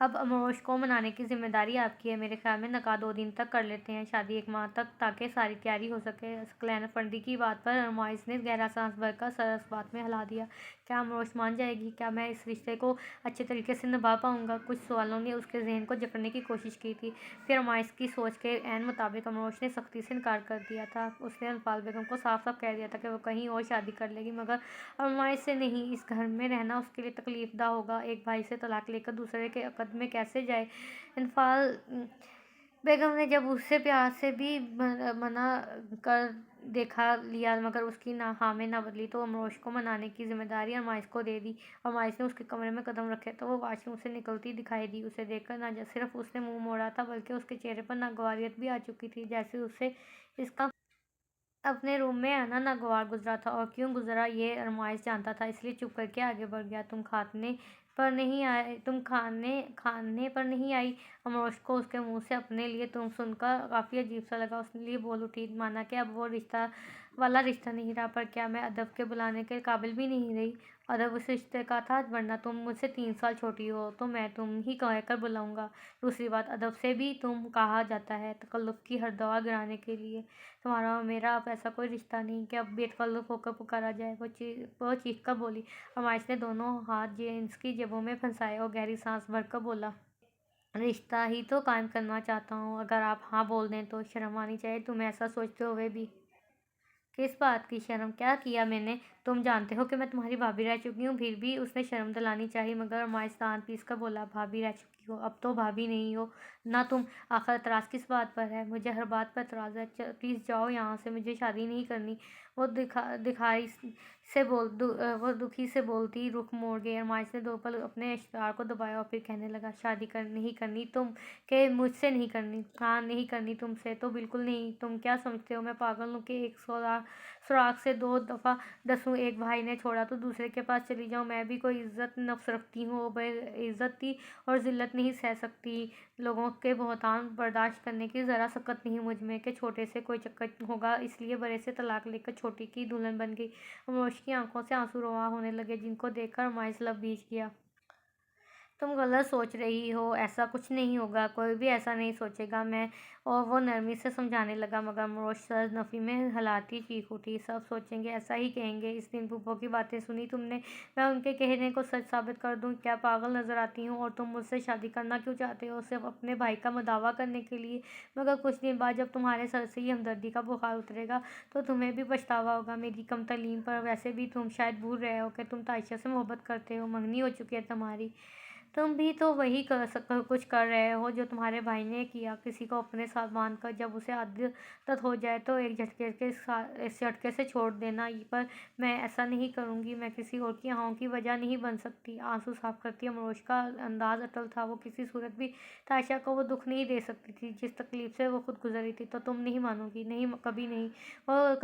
اب امروش کو منانے کی ذمہ داری آپ کی ہے۔ میرے خیال میں نکاح 2 دن تک کر لیتے ہیں، شادی 1 ماہ تک، تاکہ ساری تیاری ہو سکے۔ ثقلین افندی کی بات پر ارمائز نے گہرا سانس بھر کر سر اس بات میں ہلا دیا۔ کیا امروش مان جائے گی؟ کیا میں اس رشتے کو اچھے طریقے سے نبھا پاؤں گا؟ کچھ سوالوں نے اس کے ذہن کو جکڑنے کی کوشش کی تھی۔ پھر ارمائز کی سوچ کے عین مطابق امروش نے سختی سے انکار کر دیا تھا۔ اس نے الفاظ بیگم کو صاف صاف کہہ دیا تھا کہ وہ کہیں اور شادی کر لے گی، مگر ارمائز سے نہیں۔ اس گھر میں رہنا اس کے لیے تکلیف دہ ہوگا۔ ایک بھائی سے طلاق لے کر دوسرے کے عقد میں کیسے جائے؟ انفال بیگم نے جب اسے پیار سے بھی منع کر دیکھا لیا مگر اس کی ہاں میں نہ بدلی، تو امروش کو منانے کی ذمہ داری ارمائز کو دے دی۔ ارمائز نے اس کے کمرے میں قدم رکھے تو وہ واش روم سے نکلتی دکھائی دی۔ اسے دیکھ کر نہ صرف اس نے منہ موڑا تھا بلکہ اس کے چہرے پر ناگواریت بھی آ چکی تھی، جیسے اسے اس کا اپنے روم میں آنا ناگوار گزرا تھا، اور کیوں گزرا یہ ارمائز جانتا تھا، اس لیے چپ کر کے آگے بڑھ گیا۔ تم کھانے پر نہیں آئی؟ امروش کو اس کے منہ سے اپنے لیے تم سن کر کافی عجیب سا لگا۔ اس لیے بول اٹھی، مانا کہ اب وہ رشتہ والا رشتہ نہیں رہا، پر کیا میں ادب کے بلانے کے قابل بھی نہیں رہی؟ ادب اس رشتے کا تھا، ورنہ تم مجھ سے 3 سال چھوٹی ہو تو میں تم ہی کہہ کر بلاؤں گا۔ دوسری بات، ادب سے بھی تم کہا جاتا ہے تکلف کی ہر دوا گرانے کے لیے۔ تمہارا اور میرا اب ایسا کوئی رشتہ نہیں کہ اب بے تکلف ہو کر پکارا جائے۔ وہ چیخ کر بولی۔ ارمائز نے دونوں ہاتھ جینس کی جیبوں میں پھنسائے اور گہری سانس بھر کر بولا، رشتہ ہی تو قائم کرنا چاہتا ہوں، اگر آپ ہاں بول دیں تو۔ شرم آنی چاہیے تمہیں ایسا سوچتے ہوئے بھی۔ کس بات کی شرم؟ کیا کیا میں نے؟ تم جانتے ہو کہ میں تمہاری بھابھی رہ چکی ہوں۔ پھر بھی اس نے شرم دلانی چاہی، مگر ارمائز دانت پیس کر بولا، بھابھی رہ چکی ہو، اب تو بھابھی نہیں ہو نہ تم۔ آخر اعتراض کس بات پر ہے؟ مجھے ہر بات پر اعتراض ہے، پلیز جاؤ یہاں سے، مجھے شادی نہیں کرنی۔ وہ دکھی سے بولتی رخ موڑ گئی۔ ارمائز نے 2 پل اپنے اشتہار کو دبایا اور پھر کہنے لگا، شادی نہیں کرنی تم کہ مجھ سے نہیں کرنی؟ ہاں، نہیں کرنی تم سے تو بالکل نہیں۔ تم کیا سمجھتے ہو میں پاگل ہوں کہ ایک سراغ سے 2 دفعہ ڈسوں؟ ایک بھائی نے چھوڑا تو دوسرے کے پاس چلی جاؤں؟ میں بھی کوئی عزت نفس رکھتی ہوں، بے عزتی اور ذلت نہیں سہ سکتی؟ لوگوں کے بہتان برداشت کرنے کی ذرا سکت نہیں مجھ میں کہ چھوٹے سے کوئی چکر ہوگا، اس لیے بڑے سے طلاق لے کر چھوٹی کی دلہن بن گئی۔ امروش کی آنکھوں سے آنسو رواں ہونے لگے، جن کو دیکھ کر ارمائز لب بھیج گیا۔ تم غلط سوچ رہی ہو، ایسا کچھ نہیں ہوگا، کوئی بھی ایسا نہیں سوچے گا میں۔ اور وہ نرمی سے سمجھانے لگا، مگر امروش سر نفی میں ہلاتی چیخ اٹھی، سب سوچیں گے، ایسا ہی کہیں گے۔ اس دن پھوپھو کی باتیں سنی تم نے؟ میں ان کے کہنے کو سچ ثابت کر دوں؟ کیا پاگل نظر آتی ہوں؟ اور تم مجھ سے شادی کرنا کیوں چاہتے ہو؟ صرف اپنے بھائی کا مداوا کرنے کے لیے؟ مگر کچھ دن بعد جب تمہارے سر سے یہ ہمدردی کا بخار اترے گا تو تمہیں بھی پچھتاوا ہوگا میری کم تعلیم پر۔ ویسے بھی تم شاید بھول رہے ہو کہ تم تائشہ سے محبت کرتے ہو، منگنی ہو چکی ہے تمہاری۔ تم بھی تو وہی کچھ کر رہے ہو جو تمہارے بھائی نے کیا، کسی کو اپنے ساتھ باندھ کر جب اسے عادت ہو جائے تو ایک جھٹکے سے چھوڑ دینا۔ پر میں ایسا نہیں کروں گی، میں کسی اور کی آہوں کی وجہ نہیں بن سکتی۔ آنسو صاف کرتی امروش کا انداز اٹل تھا، وہ کسی صورت بھی تائشہ کو وہ دکھ نہیں دے سکتی تھی جس تکلیف سے وہ خود گزر رہی تھی۔ تو تم نہیں مانو گی؟ نہیں، کبھی نہیں، وہ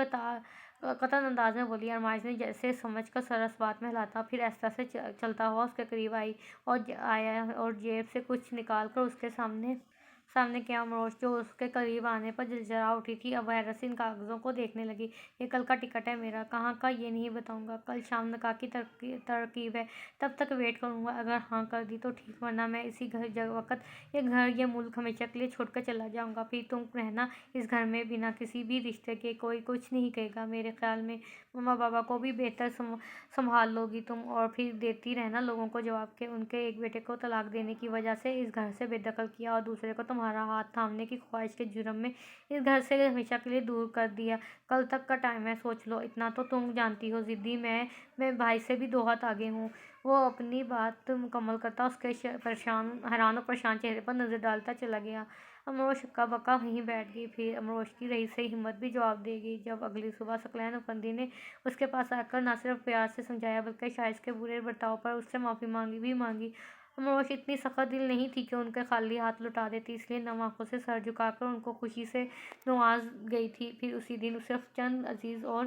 قطعاً انداز میں بولی۔ ارمائز نے جیسے سمجھ کر سر اس بات میں ہلاتا، پھر آہستہ سے چلتا ہوا اس کے قریب آیا اور جیب سے کچھ نکال کر اس کے سامنے کیا۔ امروش جو اس کے قریب آنے پر جڑجڑا اٹھی تھی، اب حیرت سے ان کاغذوں کو دیکھنے لگی۔ یہ کل کا ٹکٹ ہے میرا۔ کہاں کا؟ یہ نہیں بتاؤں گا۔ کل شام نکاح کی ترکیب ہے، تب تک ویٹ کروں گا۔ اگر ہاں کر دی تو ٹھیک، ورنہ میں اسی وقت یہ گھر، یہ ملک ہمیشہ کے لیے چھوڑ کر چلا جاؤں گا۔ پھر تم رہنا اس گھر میں بنا کسی بھی رشتے کے، کوئی کچھ نہیں کہے گا۔ میرے خیال میں ماما بابا کو بھی بہتر سنبھال لو گی تم، اور پھر دیتی رہنا لوگوں کو جواب کہ ان کے ایک بیٹے کو طلاق دینے کی وجہ سے اس گھر سے بے دخل کیا اور دوسرے کو تمہارا ہاتھ تھامنے کی خواہش کے جرم میں اس گھر سے ہمیشہ کے لیے دور کر دیا۔ کل تک کا ٹائم ہے، سوچ لو۔ اتنا تو تم جانتی ہو، ضدی میں بھائی سے بھی 2 ہاتھ آگے ہوں۔ وہ اپنی بات مکمل کرتا اس کے حیران اور پریشان چہرے پر نظر ڈالتا چلا گیا۔ امروش ہکا بکا وہیں بیٹھ گئی۔ پھر امروش کی رہی سہی ہمت بھی جواب دے گئی جب اگلی صبح ثقلین افندی نے اس کے پاس آ کر نہ صرف پیار سے سمجھایا بلکہ شائز کے برے برتاؤ پر اس سے معافی مانگی۔ امروش اتنی سخت دل نہیں تھی کہ ان کے خالی ہاتھ لوٹا دیتی، اس لیے نم آنکھوں سے سر جھکا کر ان کو خوشی سے نواز گئی تھی۔ پھر اسی دن صرف چند عزیز اور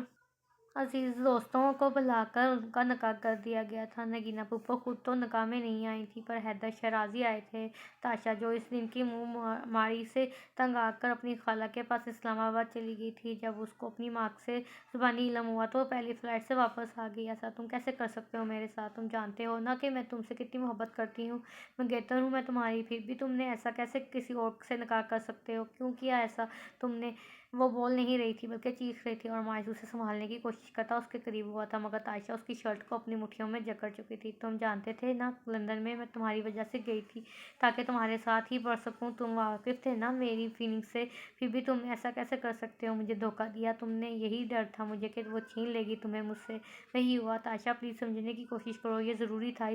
عزیز دوستوں کو بلا کر ان کا نکاح کر دیا گیا تھا۔ نگینہ پھپھو خود تو نکاح میں نہیں آئی تھیں، پر حیدر شیرازی آئے تھے۔ تاشا، جو اس دن کی منہ ماری سے تنگ آ کر اپنی خالہ کے پاس اسلام آباد چلی گئی تھی، جب اس کو اپنی ماں سے زبانی علم ہوا تو وہ پہلی فلائٹ سے واپس آ گئی۔ ایسا تم کیسے کر سکتے ہو میرے ساتھ؟ تم جانتے ہو نا کہ میں تم سے کتنی محبت کرتی ہوں، منگیتر ہوں میں تمہاری، پھر بھی تم نے ایسا کیسے کسی اور سے نکاح کر سکتے ہو؟ کیوں کیا ایسا تم نے؟ وہ بول نہیں رہی تھی بلکہ چیخ رہی تھی، اور مائز اسے سنبھالنے کی کوشش کرتا اس کے قریب ہوا تھا، مگر تائشہ اس کی شرٹ کو اپنی مٹھیوں میں جکڑ چکی تھی۔ تم جانتے تھے نا لندن میں تمہاری وجہ سے گئی تھی تاکہ تمہارے ساتھ ہی پڑھ سکوں، تم واقف تھے نا میری فیلنگز سے، پھر بھی تم ایسا کیسے کر سکتے ہو؟ مجھے دھوکہ دیا تم نے، یہی ڈر تھا مجھے کہ وہ چھین لے گی تمہیں مجھ سے، وہی ہوا۔ تائشہ پلیز سمجھنے کی کوشش کرو، یہ ضروری تھا۔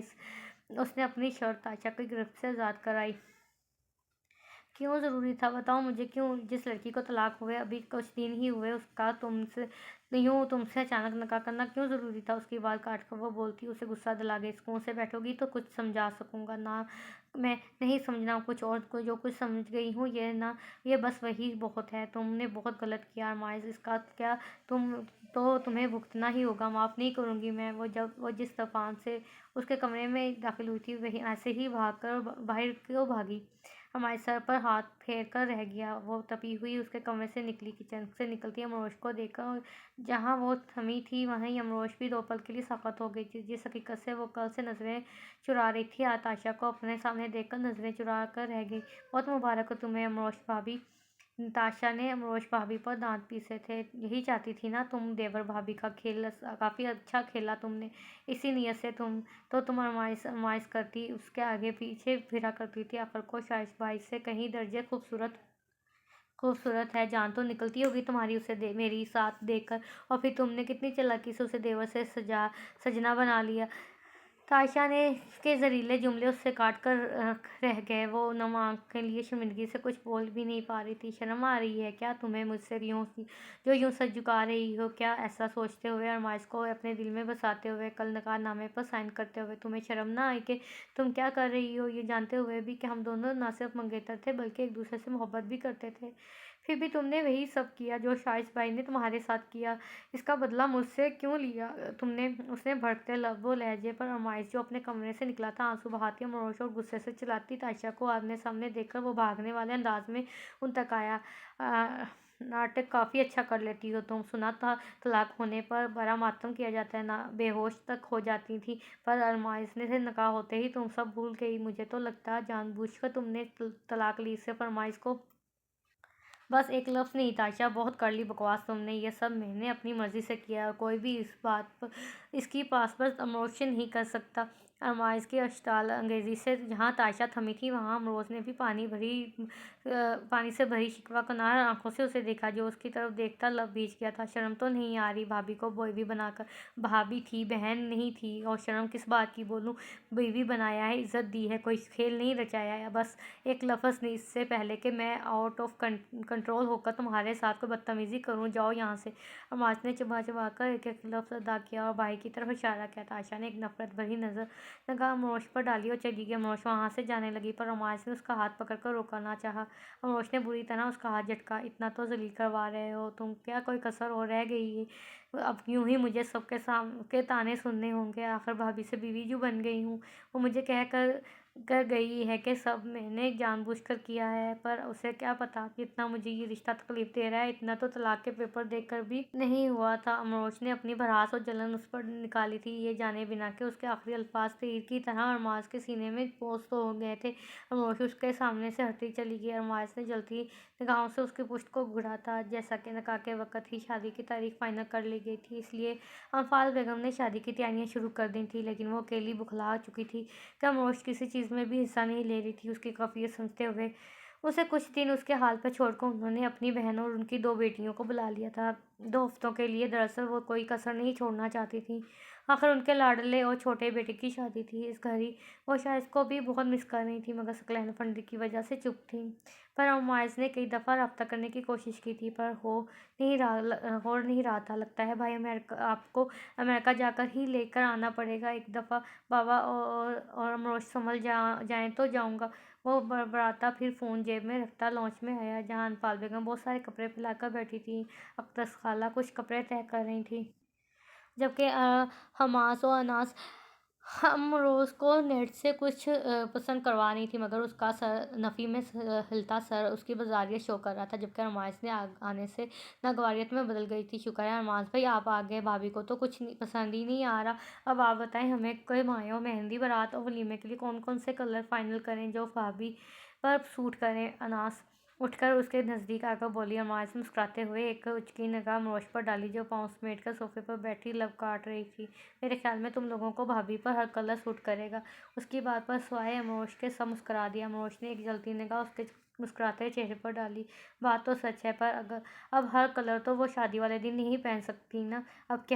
اس نے اپنی شرٹ تائشہ کی گرفت سے آزاد کرائی۔ کیوں ضروری تھا؟ بتاؤ مجھے کیوں؟ جس لڑکی کو طلاق ہوئے ابھی کچھ دن ہی ہوئے، اس کا تم سے اچانک نکاح کرنا کیوں ضروری تھا؟ اس کی بال کاٹ کر وہ بولتی، اسے غصہ دلا گئی۔ سکون سے بیٹھو گی تو کچھ سمجھا سکوں گا نا؟ میں نہیں سمجھنا کچھ، اور جو کچھ سمجھ گئی ہوں یہ بس وہی بہت ہے۔ تم نے بہت غلط کیا ارمائز، اس کا کیا تمہیں بھگتنا ہی ہوگا، معاف نہیں کروں گی میں۔ وہ جس طوفان سے اس کے کمرے میں داخل ہوئی تھی وہی ایسے ہی بھاگ کر باہر کیوں بھاگی؟ ہمارے سر پر ہاتھ پھیر کر رہ گیا۔ وہ تپی ہوئی اس کے کمرے سے نکلی، کچن سے نکلتی امروش کو دیکھ کر جہاں وہ تھمی تھی وہیں امروش بھی دو پل کے لیے ساکت ہو گئی تھی، جس حقیقت سے وہ کل سے نظریں چرا رہی تھی۔ تائشہ کو اپنے سامنے دیکھ کر نظریں چرا کر رہ گئی۔ بہت مبارک ہو تمہیں امروش بھابی۔ تاشا نے امروش بھابی پر دانت پیسے تھے۔ یہی چاہتی تھی نا تم؟ دیور بھابی کا کھیل کافی اچھا کھیلا تم نے، اسی نیت سے تم ارمائز کرتی، اس کے آگے پیچھے پھرا کرتی تھی۔ آخر کو شائستہ بھائی سے کہیں درجے خوبصورت ہے، جان تو نکلتی ہوگی تمہاری اسے میری ساتھ دیکھ کر، اور پھر تم نے کتنی چالاکی سے اسے دیور سے سجنا بنا لیا۔ تائشہ کے زہریلے جملے اس سے کاٹ کر رہ گئے۔ وہ نم آنکھ لیے شرمندگی سے کچھ بول بھی نہیں پا رہی تھی۔ شرم آ رہی ہے کیا تمہیں مجھ سے یوں سر جھکا رہی ہو کیا؟ ایسا سوچتے ہوئے، ارمائز کو اپنے دل میں بساتے ہوئے، کل نکاح نامے پر سائن کرتے ہوئے تمہیں شرم نہ آئی کہ تم کیا کر رہی ہو؟ یہ جانتے ہوئے بھی کہ ہم دونوں نہ صرف منگیتر تھے بلکہ ایک دوسرے سے محبت بھی کرتے تھے، پھر بھی تم نے وہی سب کیا جو شائستہ بھائی نے تمہارے ساتھ کیا۔ اس کا بدلہ مجھ سے کیوں لیا تم نے؟ اس نے بھڑکتے لب و لہجے پر ارمائز جو اپنے کمرے سے نکلا تھا آنسو بہاتی امروش اور غصے سے چلاتی تائشہ کو آمنے سامنے دیکھ کر وہ بھاگنے والے انداز میں ان تک آیا۔ ناٹک کافی اچھا کر لیتی ہو تم۔ سنا تھا طلاق ہونے پر بڑا ماتم کیا جاتا ہے، بے ہوش تک ہو جاتی تھی، پر ارمائز سے نکاح ہوتے ہی تم سب بھول گئی۔ مجھے تو لگتا جان بوجھ کر تم نے طلاق لی، صرف ارمائز کو۔ بس ایک لفظ نہیں تائشہ، بہت کر لی بکواس تم نے۔ یہ سب میں نے اپنی مرضی سے کیا ہے، اور کوئی بھی اس کی پاس امروش سے نہیں کر سکتا۔ ارمائز کی اشتعال انگیزی سے جہاں تائشہ تھمی تھی وہاں امروز نے بھی پانی سے بھری شکوہ کنار آنکھوں سے اسے دیکھا، جو اس کی طرف دیکھتا لب بھیج گیا تھا۔ شرم تو نہیں آ رہی؟ بھابی کو بیوی بنا کر، بھابی تھی بہن نہیں تھی، اور شرم کس بات کی بولوں؟ بیوی بنایا ہے، عزت دی ہے، کوئی کھیل نہیں رچایا ہے۔ بس ایک لفظ نہیں، اس سے پہلے کہ میں آؤٹ آف کنٹرول ہو کر تمہارے ساتھ کوئی بدتمیزی کروں، جاؤ یہاں سے۔ ارمائز نے چبا چبا کر ایک ایک لفظ ادا کیا اور بھائی کی طرف اشارہ کیا۔ تائشہ نے ایک نفرت بھری نگاہ امروش پر ڈالی اور چلی گئی۔ امروش وہاں سے جانے لگی، پر ارمائز نے اس کا ہاتھ پکڑ کر روکنا نہ چاہا۔ امروش نے بری طرح اس کا ہاتھ جھٹکا۔ اتنا تو ذلیل کروا رہے ہو تم، کیا کوئی کسر اور رہ گئی ہے؟ اب یوں ہی مجھے سب کے طعنے سننے ہوں گے؟ آخر بھابی سے بیوی جو بن گئی ہوں۔ وہ مجھے کہہ کر گئی ہے کہ سب میں نے جان بوجھ کر کیا ہے، پر اسے کیا پتا کتنا مجھے یہ رشتہ تکلیف دے رہا ہے۔ اتنا تو طلاق کے پیپر دیکھ کر بھی نہیں ہوا تھا۔ امروش نے اپنی بھڑاس اور جلن اس پر نکالی تھی، یہ جانے بنا کہ اس کے آخری الفاظ تیر کی طرح ارمائز کے سینے میں پوست ہو گئے تھے۔ امروش اس کے سامنے سے ہٹتی چلی گئی۔ ارمائز نے جلتی نگاہوں سے اس کی پشت کو گھورا تھا۔ جیسا کہ نکاح کے وقت ہی شادی کی تاریخ فائنل کر لی گئی تھی، اس لیے امفال بیگم نے شادی کی تیاریاں شروع کر دی تھیں، لیکن وہ اکیلی بوکھلا چکی تھی کہ امروش کسی چیز میں بھی حصہ نہیں لے رہی تھی۔ اس کی کیفیت سمجھتے ہوئے اسے کچھ دن اس کے حال پر چھوڑ کر انہوں نے اپنی بہن اور ان کی 2 بیٹیوں کو بلا لیا تھا، 2 ہفتوں کے لیے۔ دراصل وہ کوئی کسر نہیں چھوڑنا چاہتی تھیں، آخر ان کے لاڈلے اور چھوٹے بیٹے کی شادی تھی۔ اس گھڑی وہ شائستہ کو بھی بہت مس کر رہی تھیں، مگر ثقلین افندی کی وجہ سے چپ تھیں۔ پر ارمائز نے کئی دفعہ رابطہ کرنے کی کوشش کی تھی، پر ہو نہیں رہا تھا۔ لگتا ہے بھائی آپ کو امریکہ جا کر ہی لے کر آنا پڑے گا۔ ایک دفعہ بابا اور امروش سنبھل جائیں تو جاؤں گا۔ وہ بڑبڑاتا پھر فون جیب میں رکھتا لانچ میں آیا، جہاں امفال بیگم بہت سارے کپڑے پھیلا کر بیٹھی تھیں۔ اقدس خالہ کچھ کپڑے طے کر رہی تھیں۔ جبکہ حماس و اناس ہم روز کو نیٹ سے کچھ پسند کروا رہی تھی، مگر اس کا سر نفی میں ہلتا سر اس کی بازاریت شو کر رہا تھا، جبکہ ارمائز نے آنے سے ناگواریت میں بدل گئی تھی۔ شکر ہے ارماز بھائی آپ آ گئے، بھابھی کو تو کچھ پسند ہی نہیں آ رہا۔ اب آپ بتائیں ہمیں کوئی مایوں مہندی بارات اور ولیمے کے لیے کون کون سے کلر فائنل کریں جو بھابھی پر سوٹ کریں۔ اناس اٹھ کر اس کے نزدیک آ کر بولی۔ ارماز مسکراتے ہوئے ایک اچکی نگاہ امروش پر ڈالی جو پاؤں سمیٹ کر صوفے پر بیٹھی لب کاٹ رہی تھی۔ میرے خیال میں تم لوگوں کو بھابھی پر ہر کلر سوٹ کرے گا۔ اس کی بات پر سوائے امروش کے سب مسکرا دیا۔ امروش نے ایک جلتی نگاہ اس کے مسکراتے چہرے پر ڈالی۔ بات تو سچ ہے، پر اب ہر کلر تو وہ شادی والے دن نہیں پہن سکتی نا۔ اب کہ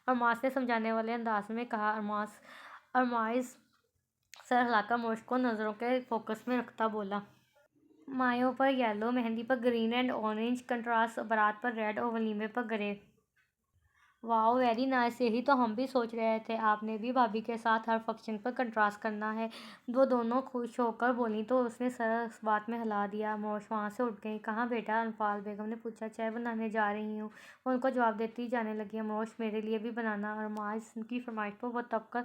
ارماز نے سمجھانے والے انداز میں کہا۔ ارمائز سر ہلا کر امروش کو نظروں کے فوکس میں رکھتا بولا۔ مایوں پر یلو، مہندی پر green and orange contrast, baraat پر ریڈ اور ولیمے پر گرے۔ واؤ ویری نائس، یہی تو ہم بھی سوچ رہے تھے، آپ نے بھی بھابھی کے ساتھ ہر فنکشن پر کنٹراسٹ کرنا ہے۔ وہ دونوں خوش ہو کر بولیں تو اس نے سر اس بات میں ہلا دیا۔ امروش وہاں سے اٹھ گئی۔ کہاں بیٹا؟ انفال بیگم نے پوچھا۔ چائے بنانے جا رہی ہوں، وہ ان کو جواب دیتی جانے لگی۔ امروش میرے لیے بھی بنانا۔ ارمائز کی فرمائش پر وہ تب کر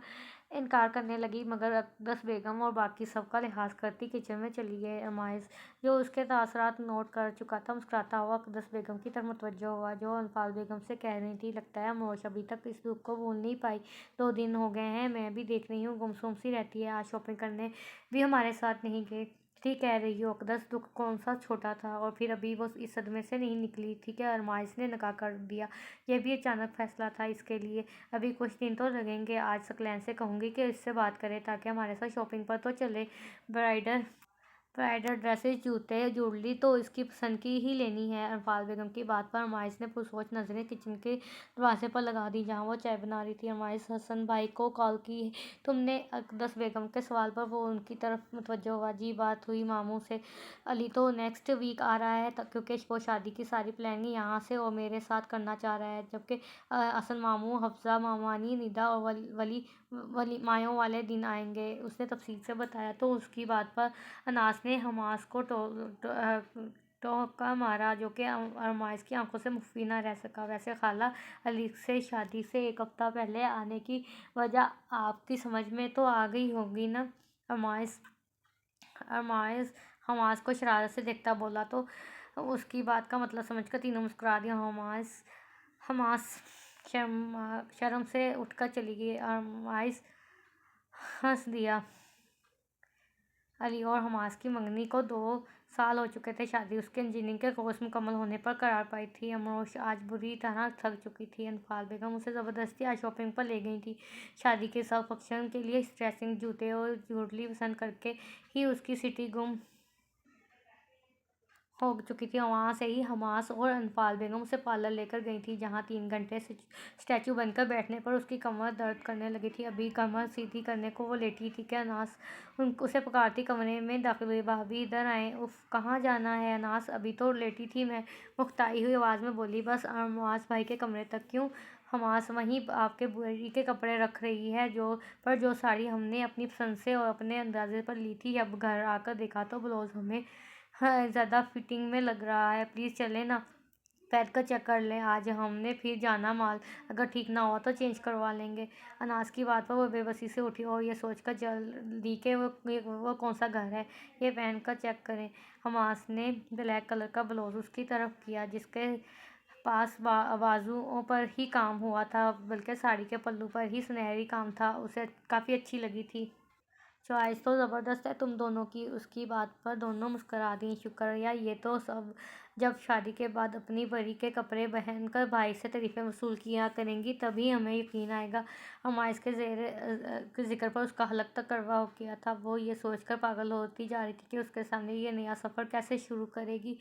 انکار کرنے لگی، مگر اقدس بیگم اور باقی سب کا لحاظ کرتی کچن میں چلی گئی۔ ارمائز جو اس کے تاثرات نوٹ کر چکا تھا مسکراتا ہوا اقدس بیگم کی طرف متوجہ ہوا، جو انفال بیگم سے کہہ رہی تھی، لگتا ہے امروش ابھی تک اس دکھ کو بھول نہیں پائی، 2 دن ہو گئے ہیں میں بھی دیکھ رہی ہوں گمسم سی رہتی ہے، آج شاپنگ کرنے بھی ہمارے ساتھ نہیں گئی۔ ٹھیک کہہ رہی ہو اقدس، دکھ کون سا چھوٹا تھا، اور پھر ابھی وہ اس صدمے سے نہیں نکلی تھی کہ ارمائز نے نکاح کر دیا، یہ بھی اچانک فیصلہ تھا اس کے لیے۔ ابھی کچھ دن تو لگیں گے، آج ثقلین سے کہوں گی کہ اس سے بات کرے تاکہ ہمارے ساتھ شاپنگ پر تو چلے۔ برائڈل ڈریسز، جوتے، جویلری تو اس کی پسند کی ہی لینی ہے۔ انفال بیگم کی بات پر ارمائز نے پرسوچ نظریں کچن کے دروازے پر لگا دی جہاں وہ چائے بنا رہی تھی۔ ارمائز حسن بھائی کو کال کی ہے تم نے؟ اقدس بیگم کے سوال پر وہ ان کی طرف متوجہ ہوا۔ جی بات ہوئی ماموں سے، علی تو نیکسٹ ویک آ رہا ہے کیونکہ وہ شادی کی ساری پلاننگ یہاں سے اور میرے ساتھ کرنا چاہ رہا ہے، جبکہ حسن ماموں، حفصہ مامانی، ندا اور ولی مایوں والے دن آئیں گے، اس نے تفصیل سے بتایا۔ تو اس کی بات پر اناس نے حماس کو ٹوکا مارا، جو کہ ارمائز کی آنکھوں سے مخفی نہ رہ سکا۔ ویسے خالہ، علی سے شادی سے ایک ہفتہ پہلے آنے کی وجہ آپ کی سمجھ میں تو آ گئی ہوگی نا؟ ارمائز حماس کو شرارت سے دیکھتا بولا۔ تو اس کی بات کا مطلب سمجھ کر تینوں مسکرا دیا۔ حماس شرم سے اٹھ کر چلی گئی۔ ارمائز ہنس دیا۔ علی اور حماس کی منگنی کو 2 سال ہو چکے تھے، شادی اس کے انجینئرنگ کے کورس مکمل ہونے پر قرار پائی تھی۔ امروش آج بری طرح تھک چکی تھی۔ انفال بیگم اسے زبردستی آج شاپنگ پر لے گئی تھی۔ شادی کے سب فنکشن کے لیے ڈریسنگ، جوتے اور جویلری پسند کر کے ہی اس کی سٹی گم ہو چکی تھی۔ وہاں سے ہی حماس اور انفال بیگم اسے پارلر لے کر گئی تھیں، جہاں 3 گھنٹے اسٹیچو بن کر بیٹھنے پر اس کی کمر درد کرنے لگی تھی۔ ابھی کمر سیدھی کرنے کو وہ لیٹی تھی کہ اناس اسے پکارتی کمرے میں داخل ہوئی۔ بھابھی ادھر آئیں۔ اف، کہاں جانا ہے اناس؟ ابھی تو لیٹی تھی میں، مکتائی ہوئی آواز میں بولی۔ بس ارماز بھائی کے کمرے تک۔ کیوں؟ حماس وہیں آپ کے بھائی کے کپڑے رکھ رہی ہے، جو ساڑی ہم نے اپنی پسند سے اور اپنے اندازے پر لی تھی، اب گھر آ کر دیکھا تو بلاؤز ہمیں زیادہ فٹنگ میں لگ رہا ہے، پلیز چلیں نا، پہن کر چیک کر لیں، آج ہم نے پھر جانا مال، اگر ٹھیک نہ ہوا تو چینج کروا لیں گے۔ اناس کی بات پر وہ بے بسی سے اٹھی اور یہ سوچ کر چل دی کہ وہ کون سا گھر ہے، یہ پہن کر چیک کریں۔ حماس نے بلیک کلر کا بلاؤز اس کی طرف کیا، جس کے پاس بازوؤں پر ہی کام ہوا تھا، بلکہ ساڑی کے پلو پر ہی سنہری کام تھا، اسے کافی اچھی لگی تھی۔ چوائس تو زبردست ہے تم دونوں کی۔ اس کی بات پر دونوں مسکرا دیں۔ شکریہ، یہ تو سب جب شادی کے بعد اپنی پری کے کپڑے پہن کر بھائی سے تعریفیں وصول کیا کریں گی تبھی ہمیں یقین آئے گا۔ ارمائز کے ذکر پر اس کا حلق تک کڑوا ہو گیا تھا۔ وہ یہ سوچ کر پاگل ہوتی جا رہی تھی کہ اس کے سامنے یہ نیا سفر کیسے شروع کرے گی،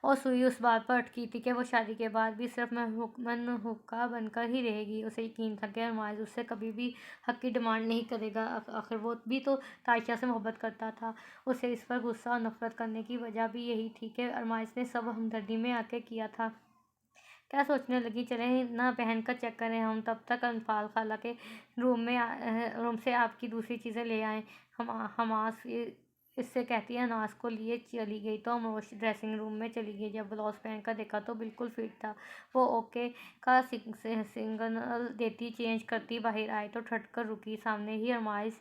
اور سوئی اس بات پر اٹکی تھی کہ وہ شادی کے بعد بھی صرف منحوکہ بن کر ہی رہے گی۔ اسے یقین تھا کہ ارمائز اس سے کبھی بھی حق کی ڈیمانڈ نہیں کرے گا، آخر وہ بھی تو عائشہ سے محبت کرتا تھا۔ اسے اس پر غصہ اور نفرت کرنے کی وجہ بھی یہی تھی کہ ارمائز نے سب ہمدردی میں آ کے کیا تھا۔ کیا سوچنے لگی، چلیں نا پہن کر چیک کریں ہم، تب تک انفال خالہ کے روم سے آپ کی دوسری چیزیں لے آئیں۔ حماس اس سے کہتی ہے اناس کو لیے چلی گئی تو امروش ڈریسنگ روم میں چلی گئی۔ جب بلاؤز پہن کر دیکھا تو بالکل فٹ تھا۔ وہ اوکے کا سگنل دیتی چینج کرتی باہر آئی تو ٹھٹ کر رکی۔ سامنے ہی ارمائز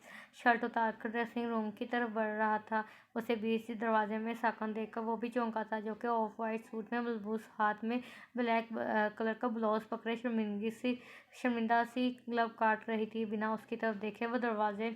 شرٹ اتار کر ڈریسنگ روم کی طرف بڑھ رہا تھا۔ اسے بیچ دروازے میں ساکن دیکھ کر وہ بھی چونکا تھا، جو کہ آف وائٹ سوٹ میں ملبوس، ہاتھ میں بلیک کلر کا بلاؤز پکڑے شرمندہ سی گلو کاٹ رہی تھی۔ بنا اس کی طرف دیکھے وہ دروازے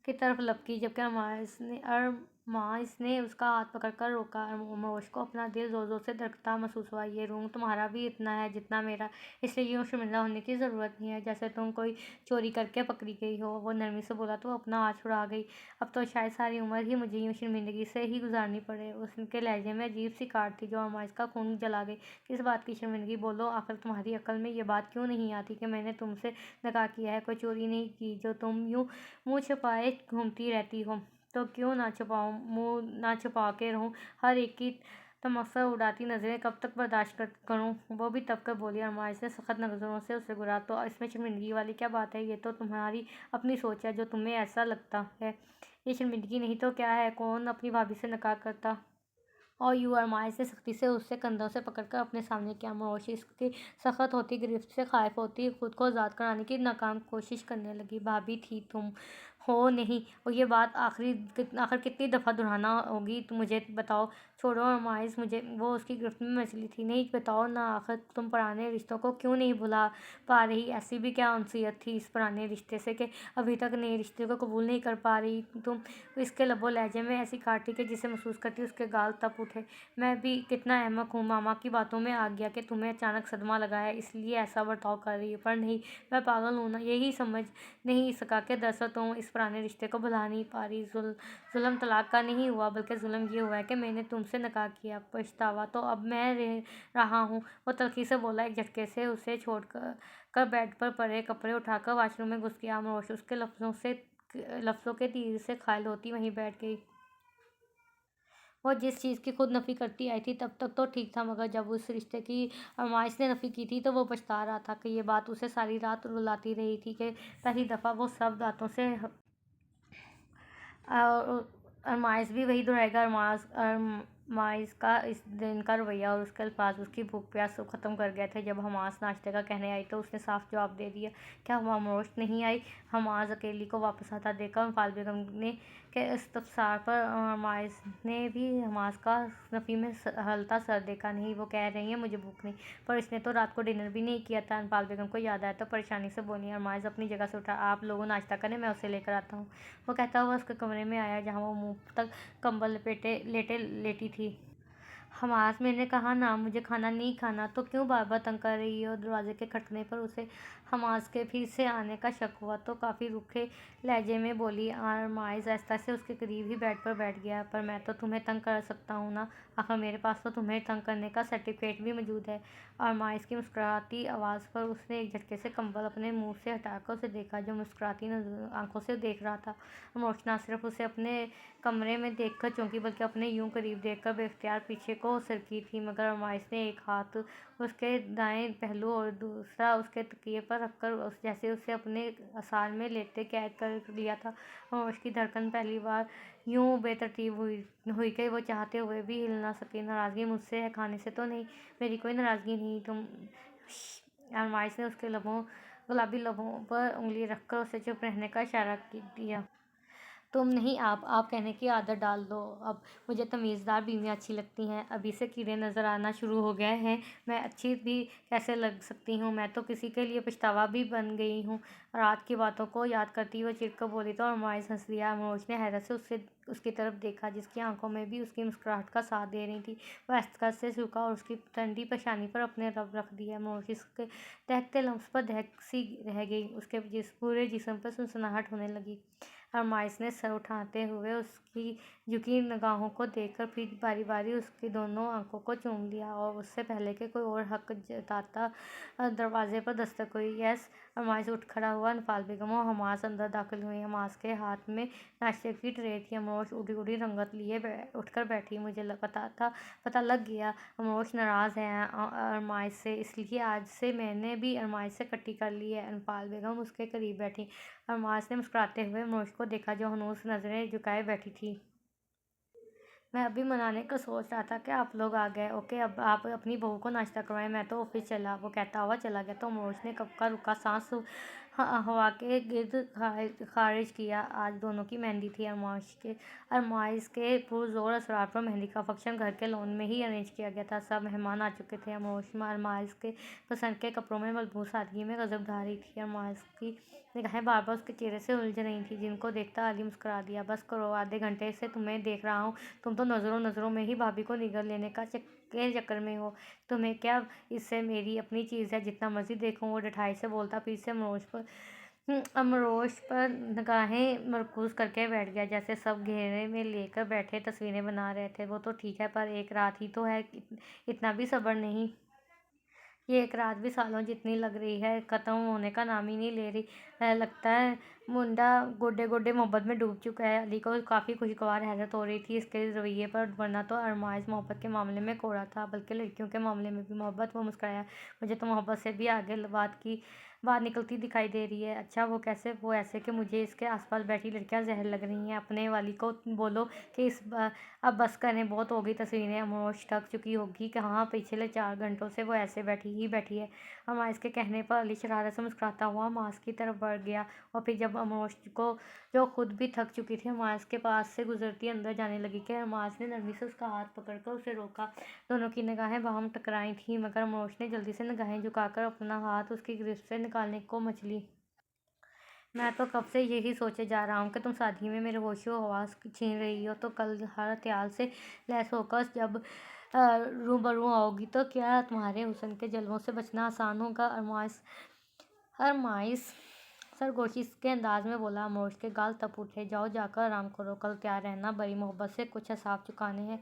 کی طرف لپکی، جبکہ ارمائز نے اس کا ہاتھ پکڑ کر روکا۔ امروش کو اپنا دل زور زور سے دھڑکتا محسوس ہوا۔ یہ روم تمہارا بھی اتنا ہے جتنا میرا، اس لیے یوں شرمندہ ہونے کی ضرورت نہیں ہے جیسے تم کوئی چوری کر کے پکڑی گئی ہو۔ وہ نرمی سے بولا تو اپنا ہاتھ چھڑا گئی۔ اب تو شاید ساری عمر ہی مجھے یوں شرمندگی سے ہی گزارنی پڑے۔ اس کے لہجے میں عجیب سی کاٹ تھی جو ارمائز کا خون جلا گئی۔ کس بات کی شرمندگی؟ بولو، آخر تمہاری عقل میں یہ بات کیوں نہیں آتی کہ میں نے تم سے نکاح کیا ہے؟ کوئی چوری نہیں کی جو تم یوں منہ چھپائے گھومتی رہتی ہو۔ تو کیوں نہ چھپاؤں، منہ نہ چھپا کے رہوں، ہر ایک کی تماشا اڑاتی نظریں کب تک برداشت کروں؟ وہ بھی تب کر بولی۔ ارمائز نے سخت نظروں سے اسے گھورا۔ تو اس میں شرمندگی والی کیا بات ہے؟ یہ تو تمہاری اپنی سوچ ہے جو تمہیں ایسا لگتا ہے۔ یہ شرمندگی نہیں تو کیا ہے؟ کون اپنی بھابھی سے نکاح کرتا؟ اور یوں ارمائز نے سختی سے اسے کندھوں سے پکڑ کر اپنے سامنے کیا۔ امروش اس کی سخت ہوتی گرفت سے خائف ہوتی خود کو آزاد کرانے کی ناکام کوشش کرنے لگی۔ بھابھی تھی تم ہو نہیں؟ اور یہ بات آخر کتنی دفعہ دہرانا ہوگی؟ مجھے بتاؤ۔ چھوڑو ارمائز مجھے، وہ اس کی گرفت میں مچلی تھی۔ نہیں بتاؤ نا، آخر تم پرانے رشتوں کو کیوں نہیں بھلا پا رہی؟ ایسی بھی کیا انسیت تھی اس پرانے رشتے سے کہ ابھی تک نئے رشتے کو قبول نہیں کر پا رہی تم؟ اس کے لب و لہجے میں ایسی کاٹ تھی کہ جسے محسوس کرتی اس کے گال تپ اٹھے۔ میں بھی کتنا احمق ہوں، ماما کی باتوں میں آ گیا کہ تمہیں اچانک صدمہ لگا ہے اس لیے ایسا برتاؤ کر رہی ہوں، پر نہیں، میں پاگل ہوں نا، یہی سمجھ نہیں سکا کہ دراصل تم اس پرانے رشتے کو بھلا نہیں پا رہی۔ ظلم طلاق کا نہیں ہوا، بلکہ ظلم یہ ہوا ہے کہ میں نے تم سے نکاح کیا۔ پچھتاوا تو اب میں رہا ہوں، وہ تلخی سے بولا۔ ایک جھٹکے سے اسے چھوڑ کر بیڈ پر پڑے کپڑے اٹھا کر واش روم میں گھس گیا۔ امروش اس کے لفظوں کے تیر سے گھائل ہوتی وہیں بیٹھ گئی۔ وہ جس چیز کی خود نفی کرتی آئی تھی تب تک تو ٹھیک تھا، مگر جب اس رشتے کی ارمائز نے نفی کی تھی تو وہ پچھتا رہا تھا کہ یہ بات اسے ساری رات رلاتی رہی تھی کہ پہلی دفعہ وہ سب باتوں سے ارمائز بھی وہی دہرائے گا۔ ارمائز کا اس دن کا رویہ اور اس کے الفاظ اس کی بھوک پیاس سب ختم کر گئے تھے۔ جب حماس ناشتے کا کہنے آئی تو اس نے صاف جواب دے دیا۔ کیا ہوا، امروش نہیں آئی؟ حماس اکیلی کو واپس آتا دیکھ کر نفال بیگم کے استفسار پر ارمائز نے بھی حماس کا نفی میں ہلتا سر دیکھا۔ نہیں، وہ کہہ رہی ہیں مجھے بھوک نہیں، پر اس نے تو رات کو ڈنر بھی نہیں کیا تھا۔ نفال بیگم کو یاد آیا تو پریشانی سے بولی۔ ارمائز اپنی جگہ سے اٹھا۔ آپ لوگ ناشتہ کریں، میں اسے لے کر آتا ہوں، وہ کہتا ہوا اس کے کمرے میں آیا جہاں وہ منہ تک کمبل لپیٹے لیٹی تھی۔ حماس، میں نے کہا نا مجھے کھانا نہیں کھانا، تو کیوں بار بار تنگ کر رہی ہو؟ دروازے کے کھٹکنے پر اسے حماس کے پھر سے آنے کا شک ہوا تو کافی روکھے لہجے میں بولی۔ ارمائز آہستہ سے اس کے قریب ہی بیڈ پر بیٹھ گیا۔ پر میں تو تمہیں تنگ کر سکتا ہوں نا، آخر میرے پاس تو تمہیں تنگ کرنے کا سرٹیفکیٹ بھی موجود ہے۔ ارمائز کی مسکراتی آواز پر اس نے ایک جھٹکے سے کمبل اپنے منہ سے ہٹا کر اسے دیکھا جو مسکراتی آنکھوں سے دیکھ رہا تھا۔ امروش نہ صرف اسے اپنے کمرے میں دیکھ کر چونکی بلکہ اپنے یوں قریب دیکھ کر بے اختیار پیچھے کو سرکی تھی، مگر ارمائز نے ایک ہاتھ اس کے دائیں پہلو اور دوسرا اس کے تکیے پر رکھ کر جیسے اسے اپنے اثار میں لیٹے قید کر لیا تھا۔ امروش کی دھڑکن پہلی بار یوں بے ترتیب ہوئی کہ وہ چاہتے ہوئے بھی ہل نہ سکی۔ ناراضگی مجھ سے ہے، کھانے سے تو نہیں؟ میری کوئی ناراضگی نہیں، تم ارمائز نے اس کے گلابی لبوں پر انگلی رکھ کر اسے چپ رہنے کا اشارہ دیا۔ تم نہیں، آپ کہنے کی عادت ڈال دو اب۔ مجھے تمیزدار بیویاں اچھی لگتی ہیں۔ ابھی سے کیڑے نظر آنا شروع ہو گئے ہیں۔ میں اچھی بھی کیسے لگ سکتی ہوں؟ میں تو کسی کے لیے پچھتاوا بھی بن گئی ہوں۔ رات کی باتوں کو یاد کرتی وہ چڑھ کر بولی تو ارمائز ہنس دیا۔ امروش نے حیرت سے اس کی طرف دیکھا جس کی آنکھوں میں بھی اس کی مسکراہٹ کا ساتھ دے رہی تھی۔ وہ آہستہ سے جھکا اور اس کی ٹھنڈی پیشانی پر اپنے لب رکھ دیے۔ امروش اس کے دہکتے لمس پر دہک سی رہ گئی، اس کے پورے جسم پر سنسناہٹ ہونے لگی۔ ارمائز نے سر اٹھاتے ہوئے اس کی جھکی نگاہوں کو دیکھ کر پھر باری باری اس کی دونوں آنکھوں کو چوم لیا، اور اس سے پہلے کہ کوئی اور حق جتاتا دروازے پر دستک ہوئی۔ یس، ارمائز اٹھ کھڑا ہوا۔ نفال بیگم اور حماس اندر داخل ہوئیں۔ حماس کے ہاتھ میں ناشتے کی ٹرے تھی۔ امروش اڑی اڑی رنگت لیے اٹھ کر بیٹھی۔ مجھے پتہ لگ گیا امروش ناراض ہے ارمائز سے، اس لیے آج سے میں نے بھی ارمائز سے کٹی کر لی ہے۔ نفال بیگم اس کے قریب بیٹھی۔ ارمائز نے مسکراتے ہوئے امروش کو دیکھا جو ہنوز نظریں جھکائے بیٹھی تھی۔ میں ابھی منانے کا سوچ رہا تھا کہ آپ لوگ آ گئے۔ اوکے، اب آپ اپنی بہو کو ناشتہ کروائیں، میں تو آفس چلا، وہ کہتا ہوا چلا گیا۔ تو امروش نے کب کا رکا سانس ہوا کے گرد خارج کیا۔ آج دونوں کی مہندی تھی۔ ارمائز کے پرزور اصرار پر مہندی کا فنکشن گھر کے لان میں ہی ارینج کیا گیا تھا۔ سب مہمان آ چکے تھے۔ ارمائز کے پسند کے کپڑوں میں ملبوس سادگی میں غضب ڈھا رہی تھی۔ ارمائز کی نگاہیں بار بار اس کے چہرے سے الجھ رہی تھیں، جن کو دیکھتا علی مسکرا دیا۔ بس کرو، آدھے گھنٹے سے تمہیں دیکھ رہا ہوں، تم تو نظروں میں ہی بھابھی کو نگل لینے کے چکر میں ہو۔ تمہیں کیا اس سے میری اپنی چیز ہے، جتنا مرضی دیکھوں، وہ ڈٹھائی سے بولتا پھر سے امروش پر نگاہیں مرکوز کر کے بیٹھ گیا، جیسے سب گھیرے میں لے کر بیٹھے تصویریں بنا رہے تھے۔ وہ تو ٹھیک ہے، پر ایک رات ہی تو ہے، اتنا بھی صبر نہیں؟ یہ ایک رات بھی سالوں جتنی لگ رہی ہے، ختم ہونے کا نام ہی نہیں لے رہی۔ لگتا ہے منڈا گوڈے گوڈے محبت میں ڈوب چکا ہے۔ علی کو کافی خوشگوار حیرت ہو رہی تھی اس کے رویے پر، ورنہ تو ارمائز محبت کے معاملے میں کوڑا تھا، بلکہ لڑکیوں کے معاملے میں بھی محبت۔ وہ مسکرایا۔ مجھے تو محبت سے بھی آگے بات نکلتی دکھائی دے رہی ہے۔ اچھا، وہ کیسے؟ وہ ایسے کہ مجھے اس کے آس پاس بیٹھی لڑکیاں زہر لگ رہی ہیں۔ اپنے والی کو بولو کہ اب بس کریں، بہت ہوگی تصویریں۔ امروش تھک چکی ہوگی کہ ہاں، پچھلے 4 گھنٹوں سے وہ ایسے بیٹھی ہے۔ ارمائز کے کہنے پر علی شرارت سے مسکراتا ہوا ماس کی طرف بڑھ گیا، اور پھر جب امروش کو جو خود بھی تھک چکی تھی ارمائز کے پاس سے گزرتی اندر جانے لگی کہ ارمائز نے نرمی سے اس کا ہاتھ پکڑ کر اسے روکا۔ دونوں کی نگاہیں باہم ٹکرائی تھیں، مگر امروش نے جلدی سے نگاہیں جھکا کر اپنا ہاتھ اس کی گرفت سے نکالنے کو مچلی۔ میں تو کب سے یہی سوچے جا رہا ہوں کہ تم سادگی میں میرے ہوش و حواس چھین رہی ہو، تو کل ہر خیال سے لیس ہو کر جب روبرو آؤ گی تو کیا تمہارے حسن کے جلووں سے بچنا آسان ہوگا؟ ارمائز سرگوشی کے انداز میں بولا۔ امروش کے گال تپ اٹھے۔ جاؤ، جا کر آرام کرو، کل تیار رہنا، بڑی محبت سے کچھ حساب چکانے ہیں۔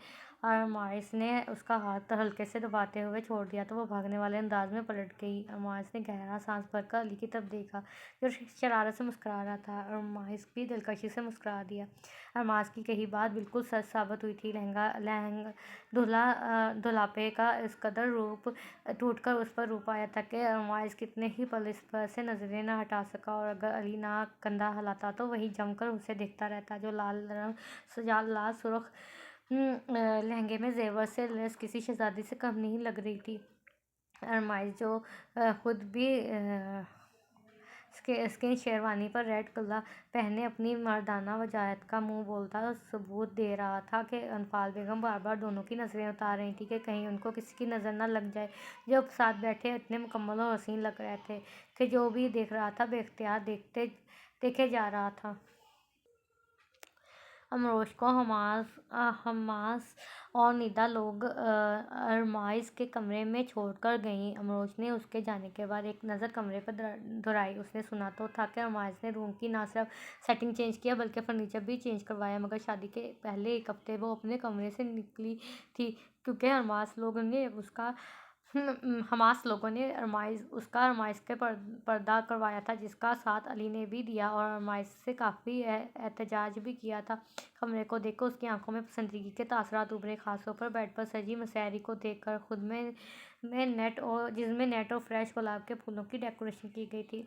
ارمائز نے اس کا ہاتھ ہلکے سے دباتے ہوئے چھوڑ دیا تو وہ بھاگنے والے انداز میں پلٹ گئی۔ ارمائز نے گہرا سانس بھر کر علی کی طرف دیکھا، جو شرارت سے مسکرا رہا تھا۔ ارمائز بھی دلکشی سے مسکرا دیا۔ ارمائز کی کہی بات بالکل سچ ثابت ہوئی تھی۔ دھلاپے کا اس قدر روپ ٹوٹ کر اس پر روپ آیا تھا کہ ارمائز کتنے ہی پل اس پر سے نظریں نہ ہٹا سکا، اور اگر علی نہ کندھا ہلاتا تو وہی جم کر اسے دیکھتا رہتا۔ جو لال سرخ لہنگے میں زیور سے لیس کسی شہزادی سے کم نہیں لگ رہی تھی۔ ارمائز جو خود بھی اسکن شیروانی پر ریڈ قلعہ پہنے اپنی مردانہ وجاہت کا منہ بولتا ثبوت دے رہا تھا کہ انفال بیگم بار بار دونوں کی نظریں اتار رہی تھی کہ کہیں ان کو کسی کی نظر نہ لگ جائے۔ جو ساتھ بیٹھے اتنے مکمل اور حسین لگ رہے تھے کہ جو بھی دیکھ رہا تھا بے اختیار دیکھے جا رہا تھا۔ امروش کو حماس اور ندا لوگ ارمائز کے کمرے میں چھوڑ کر گئیں۔ امروش نے اس کے جانے کے بعد ایک نظر کمرے پر دوڑائی۔ اس نے سنا تو تھا کہ ارمائز نے روم کی نہ صرف سیٹنگ چینج کیا بلکہ فرنیچر بھی چینج کروایا، مگر شادی کے پہلے ایک ہفتے وہ اپنے کمرے سے نکلی تھی کیونکہ حماس لوگوں نے اس کا ارمائز کے پردہ کروایا تھا، جس کا ساتھ علی نے بھی دیا اور ارمائز سے کافی احتجاج بھی کیا تھا۔ کمرے کو دیکھ کر اس کی آنکھوں میں پسندیدگی کے تاثرات ابھرے، خاص طور پر بیڈ پر سجی مسہری کو دیکھ کر، جس میں نیٹ اور فریش گلاب کے پھولوں کی ڈیکوریشن کی گئی تھی۔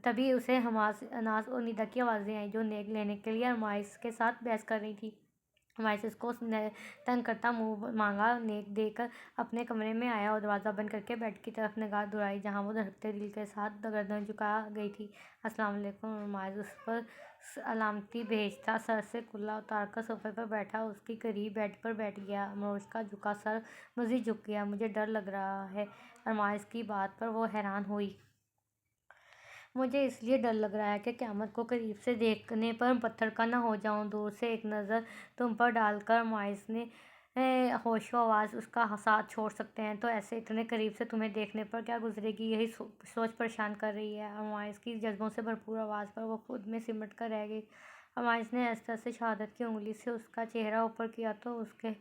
تبھی اسے اناس اور ندا کی آوازیں آئیں، جو نیک لینے کے لیے ارمائز کے ساتھ بحث کر رہی تھیں۔ ارمائز اس کو تنگ کرتا منہ مانگا نیک دے کر اپنے کمرے میں آیا اور دروازہ بند کر کے بیڈ کی طرف نگاہ دوڑائی، جہاں وہ دھڑکتے دل کے ساتھ گردن جھکا گئی تھی۔ السلام علیکم۔ ارمائز اس پر علامتی بھیجتا سر سے کلا اتار کر صوفے پر بیٹھا اس کے قریب بیڈ پر بیٹھ گیا۔ امروش کا جھکا سر مزید جھک گیا۔ مجھے ڈر لگ رہا ہے۔ ارمائز کی بات پر وہ حیران ہوئی۔ مجھے اس لیے ڈر لگ رہا ہے کہ قیامت کو قریب سے دیکھنے پر پتھر کا نہ ہو جاؤں۔ دور سے ایک نظر تم پر ڈال کر ارمائز نے ہوش و حواس اس کا ساتھ چھوڑ سکتے ہیں، تو ایسے اتنے قریب سے تمہیں دیکھنے پر کیا گزرے گی، یہی سوچ پریشان کر رہی ہے۔ ارمائز کی جذبوں سے بھرپور آواز پر وہ خود میں سمٹ کر رہ گئی۔ ارمائز نے ایسٹر سے شہادت کی انگلی سے اس کا چہرہ اوپر کیا تو اس کے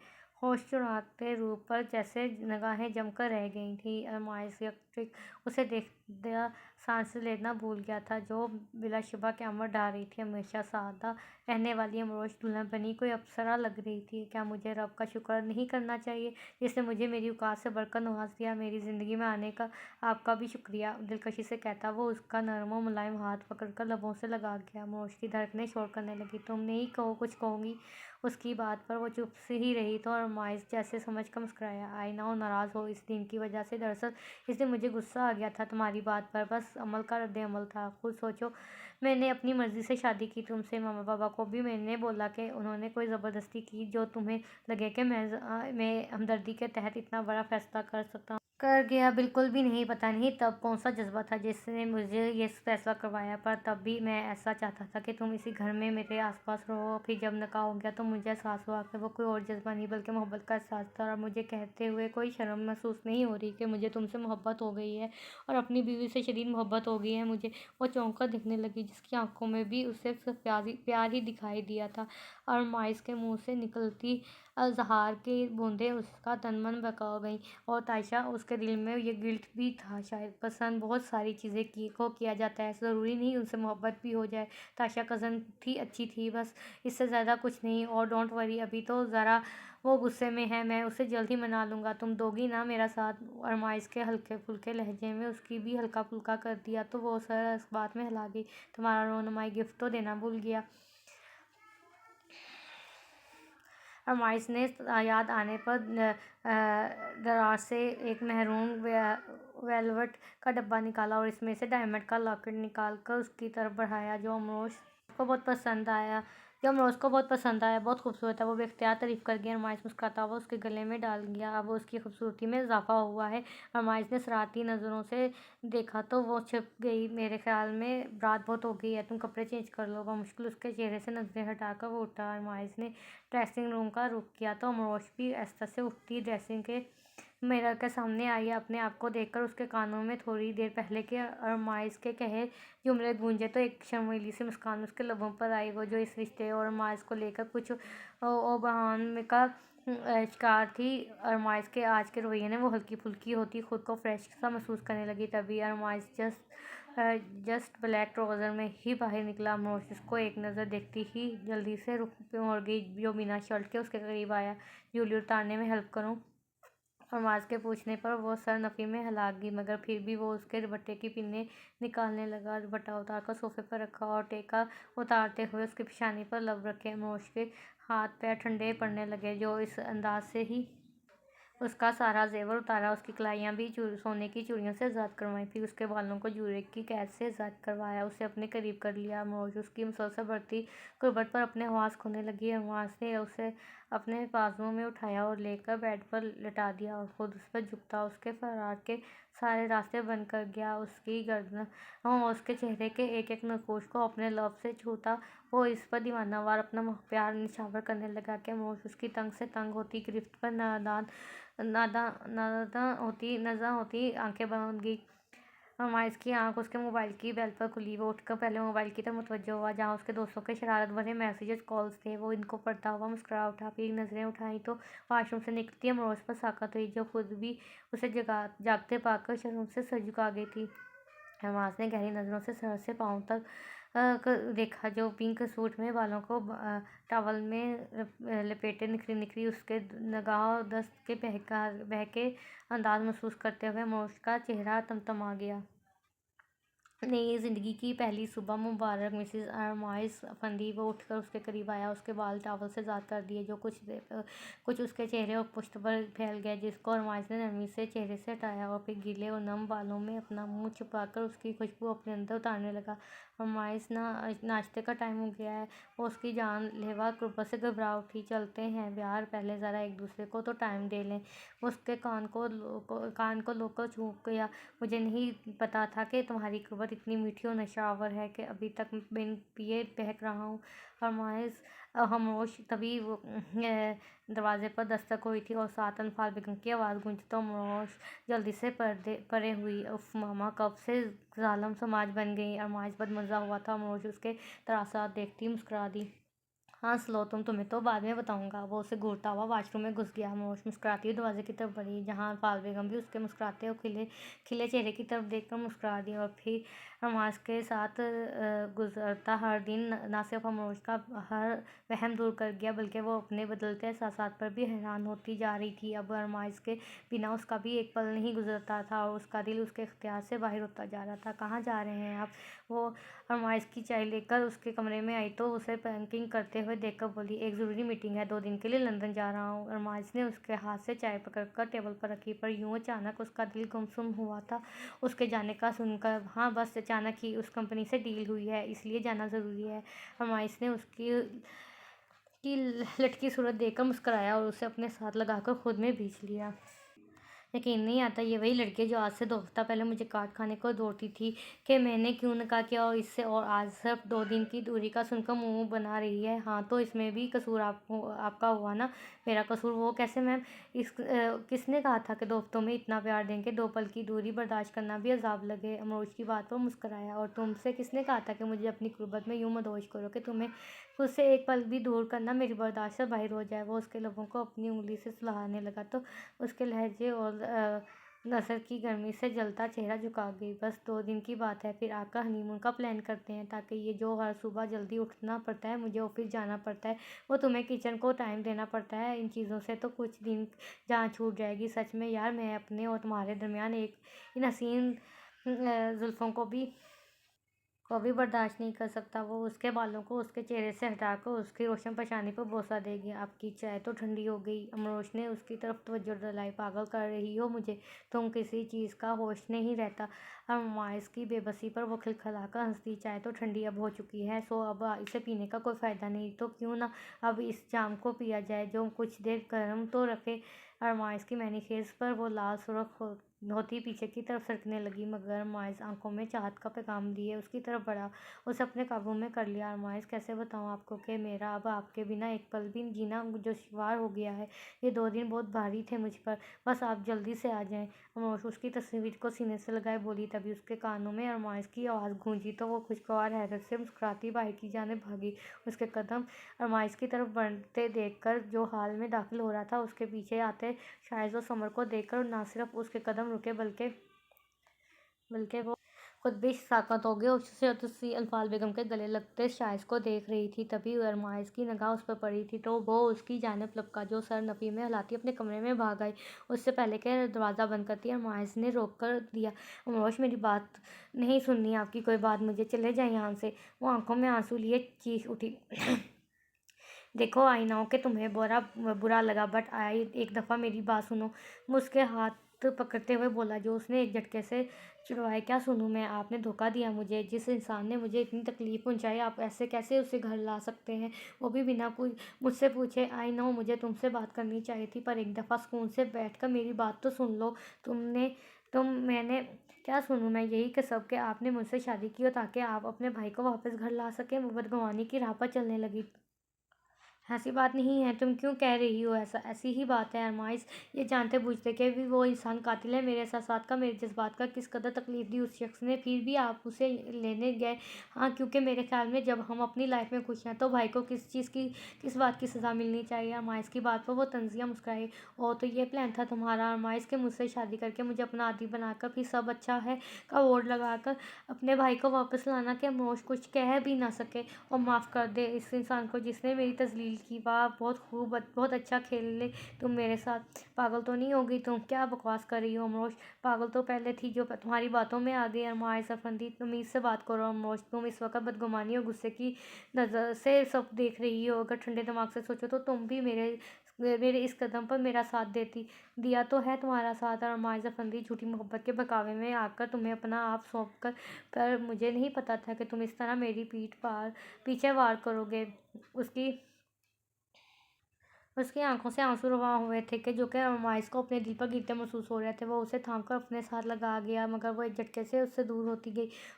ہوش چراتے روپ پر جیسے نگاہیں جم کر رہ گئی تھیں۔ ارمائز یکٹک اسے دیا سانس لینا بھول گیا تھا، جو بلا شبہ قیامت ڈھا رہی تھی۔ ہمیشہ سادہ رہنے والی امروش دلہن بنی کوئی اپسرا لگ رہی تھی۔ کیا مجھے رب کا شکر نہیں کرنا چاہیے جس نے مجھے میری اوقات سے بڑھ کر نواز دیا؟ میری زندگی میں آنے کا آپ کا بھی شکریہ، دلکشی سے کہتا وہ اس کا نرم و ملائم ہاتھ پکڑ کر لبوں سے لگا گیا۔ امروش کی دھڑکنیں شور کرنے لگی۔ تم نہیں کچھ کہوں گی؟ اس کی بات پر وہ چپ سے ہی رہی تو ارمائز جیسے سمجھ کر مسکرایا۔ آئی نہ ہو ناراض ہو اس دن کی وجہ سے، دراصل اس دن مجھے غصہ آ گیا تھا تمہاری بات پر، بس عمل کا رد عمل تھا۔ خود سوچو، میں نے اپنی مرضی سے شادی کی تم سے، ماما بابا کو بھی میں نے بولا کہ انہوں نے کوئی زبردستی کی جو تمہیں لگے کہ میں ہمدردی کے تحت اتنا بڑا فیصلہ کر گیا؟ بالکل بھی نہیں۔ پتہ نہیں تب کون سا جذبہ تھا جس نے مجھے یہ فیصلہ کروایا، پر تب بھی میں ایسا چاہتا تھا کہ تم اسی گھر میں میرے آس پاس رہو۔ پھر جب نکاح ہو گیا تو مجھے احساس ہوا کہ وہ کوئی اور جذبہ نہیں بلکہ محبت کا احساس تھا، اور مجھے کہتے ہوئے کوئی شرم محسوس نہیں ہو رہی کہ مجھے تم سے محبت ہو گئی ہے اور اپنی بیوی سے شدید محبت ہو گئی ہے مجھے۔ وہ چونک کر دیکھنے لگی، جس کی آنکھوں میں بھی اسے صرف پیار ہی دکھائی دیا تھا۔ ارمائز کے منہ سے نکلتی اظہار کی بوندیں اس کا تن من بہکا گئیں، اور تائشہ اس کے دل میں یہ گلٹ بھی تھا، شاید پسند بہت ساری چیزیں کو کیا جاتا ہے، ضروری نہیں ان سے محبت بھی ہو جائے۔ تائشہ کزن تھی، اچھی تھی، بس اس سے زیادہ کچھ نہیں۔ اور ڈونٹ وری، ابھی تو ذرا وہ غصے میں ہے، میں اسے جلد ہی منا لوں گا۔ تم دو گی نا میرا ساتھ؟ ارمائز کے ہلکے پھلکے لہجے میں اس کی بھی ہلکا پھلکا کر دیا تو وہ سر اس بات میں ہلا گئی، تمہارا رونمائی گفٹ تو دینا بھول گیا۔ ارمائز نے یاد آنے پر دراز سے ایک میرون ویلوٹ کا ڈبہ نکالا اور اس میں سے ڈائمنڈ کا لاکٹ نکال کر اس کی طرف بڑھایا، جو امروش کو بہت پسند آیا۔ بہت خوبصورت ہے، وہ بے اختیار تعریف کر گئی۔ ارمائز مسکراتا ہوا اس کے گلے میں ڈال گیا۔ اب اس کی خوبصورتی میں اضافہ ہوا ہے۔ ارمائز نے صراحتی نظروں سے دیکھا تو وہ چھپ گئی۔ میرے خیال میں رات بہت ہو گئی ہے، تم کپڑے چینج کر لو۔ بمشکل اس کے چہرے سے نظریں ہٹا کر وہ اٹھا۔ ارمائز نے ڈریسنگ روم کا رخ کیا تو امروش بھی آہستہ سے اٹھتی ڈریسنگ کے مرر کے سامنے آئی۔ اپنے آپ کو دیکھ کر اس کے کانوں میں تھوڑی دیر پہلے کے ارمائز کے کہے جملے گونجے تو ایک شرمیلی سی مسکان اس کے لبوں پر آئی۔ وہ جو اس رشتے اور ارمائز کو لے کر کچھ ابہام کا شکار تھی، ارمائز کے آج کے رویے نے وہ ہلکی پھلکی ہوتی خود کو فریش سا محسوس کرنے لگی۔ تبھی ارمائز جسٹ بلیک ٹراؤزر میں ہی باہر نکلا۔ امروش اس کو ایک نظر دیکھتی ہی جلدی سے رخ موڑ گئی، جو بنا شرٹ کے اس کے قریب آیا۔ جویلری اتارنے میں ہیلپ کروں؟ ارمائز کے پوچھنے پر وہ سر نفی میں ہلا گئی، مگر پھر بھی وہ اس کے دوپٹے کی پنیں نکالنے لگا۔ دوپٹہ اتار کر صوفے پر رکھا اور ٹیکا اتارتے ہوئے اس کی پیشانی پر لب رکھے۔ امروش کے ہاتھ پیر ٹھنڈے پڑنے لگے، جو اس انداز سے ہی اس کا سارا زیور اتارا، اس کی کلائیاں بھی سونے کی چوڑیوں سے آزاد کروائیں، پھر اس کے بالوں کو جوڑے کی قید سے آزاد کروایا، اسے اپنے قریب کر لیا۔ امروش اس کی مسلسل بڑھتی قربت پر اپنے حواس کھونے لگی۔ ارمائز نے اسے اپنے بازوؤں میں اٹھایا اور لے کر بیڈ پر لٹا دیا اور خود اس پر جھکتا اس کے فرار کے سارے راستے بند کر گیا۔ اس کی گردن اور اس کے چہرے کے ایک ایک نقوش کو اپنے لب سے چھوتا وہ اس پر دیوانہ وار اپنا پیار نچھاور کرنے لگا کہ امروش اس کی تنگ سے تنگ ہوتی گرفت پر نازاں ہوتی آنکھیں بن گئی۔ ارمائز کی آنکھ اس کے موبائل کی بیل پر کھلی۔ وہ اٹھ کر پہلے موبائل کی طرف متوجہ ہوا جہاں اس کے دوستوں کے شرارت بھرے میسیجز کالز تھے۔ وہ ان کو پڑھتا ہوا مسکرا اٹھا، پھر نظریں اٹھائیں تو واش روم سے نکلتی امروش پر ساکت ہوئی، جو خود بھی اسے جاگتے پا کر شرم سے سر جھکا گئی تھی۔ ارمائز نے گہری نظروں سے سر سے پاؤں تک دیکھا، جو پنک سوٹ میں بالوں کو ٹاول میں لپیٹے نکھری نکھری اس کے نگاہ و دست کے بہکے انداز محسوس کرتے ہوئے امروش کا چہرہ تمتما گیا۔ نئی زندگی کی پہلی صبح مبارک مسز ارمائز افندی۔ وہ اٹھ کر اس کے قریب آیا، اس کے بال ٹاول سے آزاد کر دیے جو کچھ اس کے چہرے اور پشت پر پھیل گئے، جس کو ارمائز نے نرمی سے چہرے سے ہٹایا اور پھر گیلے اور نم بالوں میں اپنا منہ چھپا کر اس کی خوشبو اپنے اندر اتارنے لگا۔ ارمائز، ناشتے کا ٹائم ہو گیا ہے۔ وہ اس کی جان لیوا قربت سے گھبرا اٹھی۔ چلتے ہیں بیار، پہلے ذرا ایک دوسرے کو تو ٹائم دے لیں۔ وہ اس کے کان کو لو کر چونک گیا۔ مجھے نہیں پتا تھا کہ تمہاری قربت اتنی میٹھی اور نشہ آور ہے کہ ابھی تک بن پیے بہک رہا ہوں۔ امروش، تبھی دروازے پر دستک ہوئی تھی اور ساتھ انفال بیگم کی آواز گونجی تو امروش جلدی سے پرے ہوئی۔ اف ماما، کب سے ظالم سماج بن گئی۔ ارمائز بدمزہ ہوا تھا۔ امروش اس کے تراثات دیکھتی مسکرا دی۔ ہنس لو تمہیں تو بعد میں بتاؤں گا۔ وہ اسے گھورتا ہوا واش روم میں گھس گیا۔ امروش مسکراتی ہوئی دروازے کی طرف بڑھی، جہاں الفاظ بیگم بھی اس کے مسکراتے ہوئے کھلے چہرے کی طرف دیکھ کر مسکرا دی۔ اور پھر ارماز کے ساتھ گزرتا ہر دن نہ صرف امروش کا ہر وہم دور کر گیا، بلکہ وہ اپنے بدلتے احساسات پر بھی حیران ہوتی جا رہی تھی۔ اب ارماز کے بنا اس کا بھی ایک پل نہیں گزرتا تھا، اور اس کا دل اس کے اختیار سے باہر ہوتا جا رہا تھا۔ کہاں جا رہے ہیں آپ؟ وہ ارماز کی چائے لے کر اس کے کمرے میں آئی تو اسے پیکنگ کرتے ہوئے دیکھ کر بولی، ایک ضروری میٹنگ ہے، 2 دن کے لیے لندن جا رہا ہوں۔ ارماز نے اس کے ہاتھ سے چائے پکڑ کر ٹیبل پر رکھی، پر یوں اچانک اس کا دل گمسم ہوا تھا اس کے جانے کا سن کر۔ ہاں بس اچانک ہی، اس کمپنی سے ڈیل ہوئی ہے، اس لیے جانا ضروری ہے۔ ارماز نے اس کی لٹکی صورت دیکھ کر مسکرایا اور اسے اپنے ساتھ لگا کر خود میں بھینچ لیا۔ یقین نہیں آتا، یہ وہی لڑکی ہے جو آج سے 2 ہفتہ پہلے مجھے کاٹ کھانے کو دوڑتی تھی کہ میں نے کیوں نکاح کیا اور اس سے، اور آج صرف 2 دن کی دوری کا سن کر منہ بنا رہی ہے۔ ہاں تو اس میں بھی قصور آپ کا ہوا نا؟ میرا قصور؟ وہ کیسے میم؟ کس نے کہا تھا کہ 2 ہفتوں میں اتنا پیار دیں کہ 2 پل کی دوری برداشت کرنا بھی عذاب لگے؟ امروش کی بات پر مسکرایا۔ اور تم سے کس نے کہا تھا کہ مجھے اپنی قربت میں یوں مدہوش کرو کہ تمہیں خود سے ایک پل بھی دور کرنا میری برداشت سے باہر ہو جائے؟ وہ اس کے لبوں کو اپنی انگلی سے سلانے لگا تو اس کے لہجے اور نظر کی گرمی سے جلتا چہرہ جھکا گئی۔ بس 2 دن کی بات ہے، پھر آ کر ہنی مون کا پلان کرتے ہیں، تاکہ یہ جو ہر صبح جلدی اٹھنا پڑتا ہے، مجھے آفس جانا پڑتا ہے، وہ تمہیں کچن کو ٹائم دینا پڑتا ہے، ان چیزوں سے تو کچھ دن جان چھوٹ جائے گی۔ سچ میں یار، میں اپنے اور تمہارے درمیان ان حسین زلفوں کو بھی برداشت نہیں کر سکتا۔ وہ اس کے بالوں کو اس کے چہرے سے ہٹا کر اس کی روشن پیشانی پر بوسہ دے گیا۔ آپ کی چائے تو ٹھنڈی ہو گئی۔ امروش نے اس کی طرف توجہ دلائی۔ پاگل کر رہی ہو مجھے؟ تم کسی چیز کا ہوش نہیں رہتا؟ ارماز کی بے بسی پر وہ کھلکھلا کر ہنس دی۔ چائے تو ٹھنڈی اب ہو چکی ہے، سو اب اسے پینے کا کوئی فائدہ نہیں، تو کیوں نہ اب اس جام کو پیا جائے جو کچھ دیر گرم تو رکھے۔ ارماز کی مینی فیس پر وہ لال سرخ ہوتی پیچھے کی طرف سرکنے لگی، مگر ارماز آنکھوں میں چاہت کا پیغام لیے اس کی طرف بڑھا۔ اسے اپنے قابو میں کر لیا۔ ارماز، کیسے بتاؤں آپ کو کہ میرا اب آپ کے بنا ایک پل بھی جینا دشوار ہو گیا ہے۔ یہ 2 دن بہت بھاری تھے مجھ پر، بس آپ جلدی سے آ جائیں۔ امروش اس کی تصویر کو سینے سے لگائے بولی۔ تبھی اس کے کانوں میں ارماز کی آواز گونجی تو وہ خوشگوار حیرت سے مسکراتی باہر کی جانب بھاگی۔ اس کے قدم ارماز کی طرف بڑھتے دیکھ کر جو حال میں داخل ہو رہا تھا، اس کے پیچھے آتے شائز و سمر کو دیکھ کر نہ صرف اس کے قدم رکے بلکہ وہ خود بھی ساکت ہو گئے۔ اسی الفاظ بیگم کے گلے لگتے شائز کو دیکھ رہی تھی، تبھی ارماز کی نگاہ اس پر پڑی تھی تو وہ اس کی جانب لپکا جو سر نفی میں ہلاتی اپنے کمرے میں بھاگ آئی۔ اس سے پہلے کہ دروازہ بند کرتی ارماز نے روک کر دیا، امروش میری بات نہیں سننی آپ کی کوئی بات مجھے، چلے جائیں یہاں سے۔ وہ آنکھوں میں آنسو لیے چیخ اٹھی، دیکھو آئی نو کہ تمہیں برا لگا، بٹ ایک دفعہ میری بات سنو۔ وہ اس کے ہاتھ پکڑتے ہوئے بولا جو اس نے ایک جھٹکے سے چھڑوائے۔ کیا سنوں میں؟ آپ نے دھوکہ دیا مجھے۔ جس انسان نے مجھے اتنی تکلیف پہنچائی، آپ ایسے کیسے اسے گھر لا سکتے ہیں، وہ بھی بنا مجھ سے پوچھے؟ آئی نو مجھے تم سے بات کرنی چاہیے تھی، پر ایک دفعہ سکون سے بیٹھ کر میری بات تو سن لو۔ میں نے کیا سنوں میں؟ یہی کہ سب کہ آپ نے مجھ سے شادی کی ہو تاکہ آپ اپنے بھائی کو واپس گھر لا سکیں۔ وہ بدگمانی کی راہ پر چلنے لگی۔ ایسی بات نہیں ہے، تم کیوں کہہ رہی ہو ایسا؟ ایسی ہی بات ہے ارماز، یہ جانتے بوجھتے کہ بھی وہ انسان قاتل ہے۔ میرے احساسات کا، میرے جذبات کا کس قدر تکلیف دی اس شخص نے، پھر بھی آپ اسے لینے گئے؟ ہاں، کیونکہ میرے خیال میں جب ہم اپنی لائف میں خوش ہیں تو بھائی کو کس بات کی سزا ملنی چاہیے؟ ارماز کی بات پر وہ طنزیہ مسکرائی۔ اوہ، تو یہ پلان تھا تمہارا ارماز، کہ مجھ سے شادی کر کے مجھے اپنا عادی بنا کر پھر سب اچھا ہے کا بورڈ لگا کر اپنے بھائی کو واپس لانا کہ امروش کچھ کہہ بھی نہ سکے۔ اور معاف کر دے اس انسان کو جس نے میری تذلیل کی۔ واہ، بہت خوب، بہت اچھا کھیلے تم میرے ساتھ۔ پاگل تو نہیں ہو گئی تم؟ کیا بکواس کر رہی ہو امروش؟ پاگل تو پہلے تھی جو تمہاری باتوں میں آ گئی۔ ارماز افندی، تمیز سے بات کرو امروش، تم اس وقت بدگمانی اور غصے کی نظر سے سب دیکھ رہی ہو۔ اگر ٹھنڈے دماغ سے سوچو تو تم بھی میرے اس قدم پر میرا ساتھ دیتی۔ دیا تو ہے تمہارا ساتھ ارماز افندی، جھوٹی محبت کے بہکاوے میں آ کر تمہیں اپنا آپ سونپ کر، پر مجھے نہیں پتا تھا کہ تم اس طرح میری پیچھے وار کرو گے۔ اس کی آنکھوں سے آنسو رواں ہوئے تھے جو کہ ارماز کو اپنے دل پر گرتے محسوس ہو رہے تھے۔ وہ اسے تھام کر اپنے ساتھ لگا گیا، مگر وہ ایک جھٹکے سے اس سے دور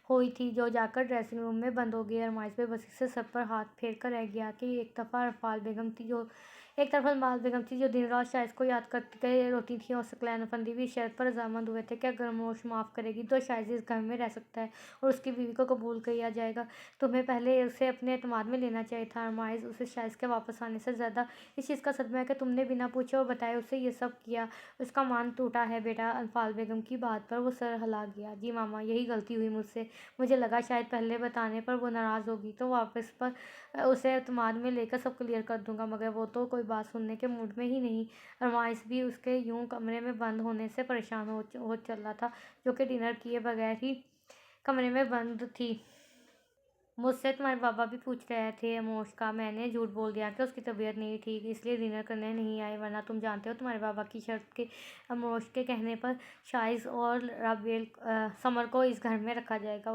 ہوئی تھی جو جا کر ڈریسنگ روم میں بند ہو گئی۔ ارماز بے بسی سے سر پر ہاتھ پھیر کر رہ گیا کہ ایک دفعہ الفاظ بیگم تھی جو ایک طرف انفال بیگم تھی جو دن رات شائز کو یاد کرتے روتی تھی، اور ثقلین افندی بھی اس شرط پر رضامند ہوئے تھے کہ اگر امروش معاف کرے گی تو شائز اس گھر میں رہ سکتا ہے اور اس کی بیوی کو قبول کیا جائے گا۔ تمہیں پہلے اسے اپنے اعتماد میں لینا چاہیے تھا ارمائز، اسے شائز کے واپس آنے سے زیادہ اس چیز کا صدمہ ہے کہ تم نے بنا پوچھے اور بتائے اسے یہ سب کیا۔ اس کا مان ٹوٹا ہے بیٹا۔ انفال بیگم کی بات پر وہ سر ہلا گیا۔ جی ماما، یہی غلطی ہوئی مجھ سے، مجھے لگا شاید پہلے بتانے پر وہ ناراض ہوگی تو واپس پر اسے اعتماد میں لے کر سب کلیئر کر دوں گا، مگر وہ تو کوئی بات سننے کے موڈ میں ہی نہیں۔ ارمائز بھی اس کے یوں کمرے میں بند ہونے سے پریشان ہو چلا تھا، جو کہ ڈنر کیے بغیر ہی کمرے میں بند تھی۔ مجھ سے تمہارے بابا بھی پوچھ رہے تھے اموش کا، میں نے جھوٹ بول دیا کہ اس کی طبیعت نہیں ٹھیک اس لیے ڈنر کرنے نہیں آئے، ورنہ تم جانتے ہو تمہارے بابا کی شرط کہ اموش کے کہنے پر شائز اور رابیل سمر کو اس گھر میں رکھا جائے گا۔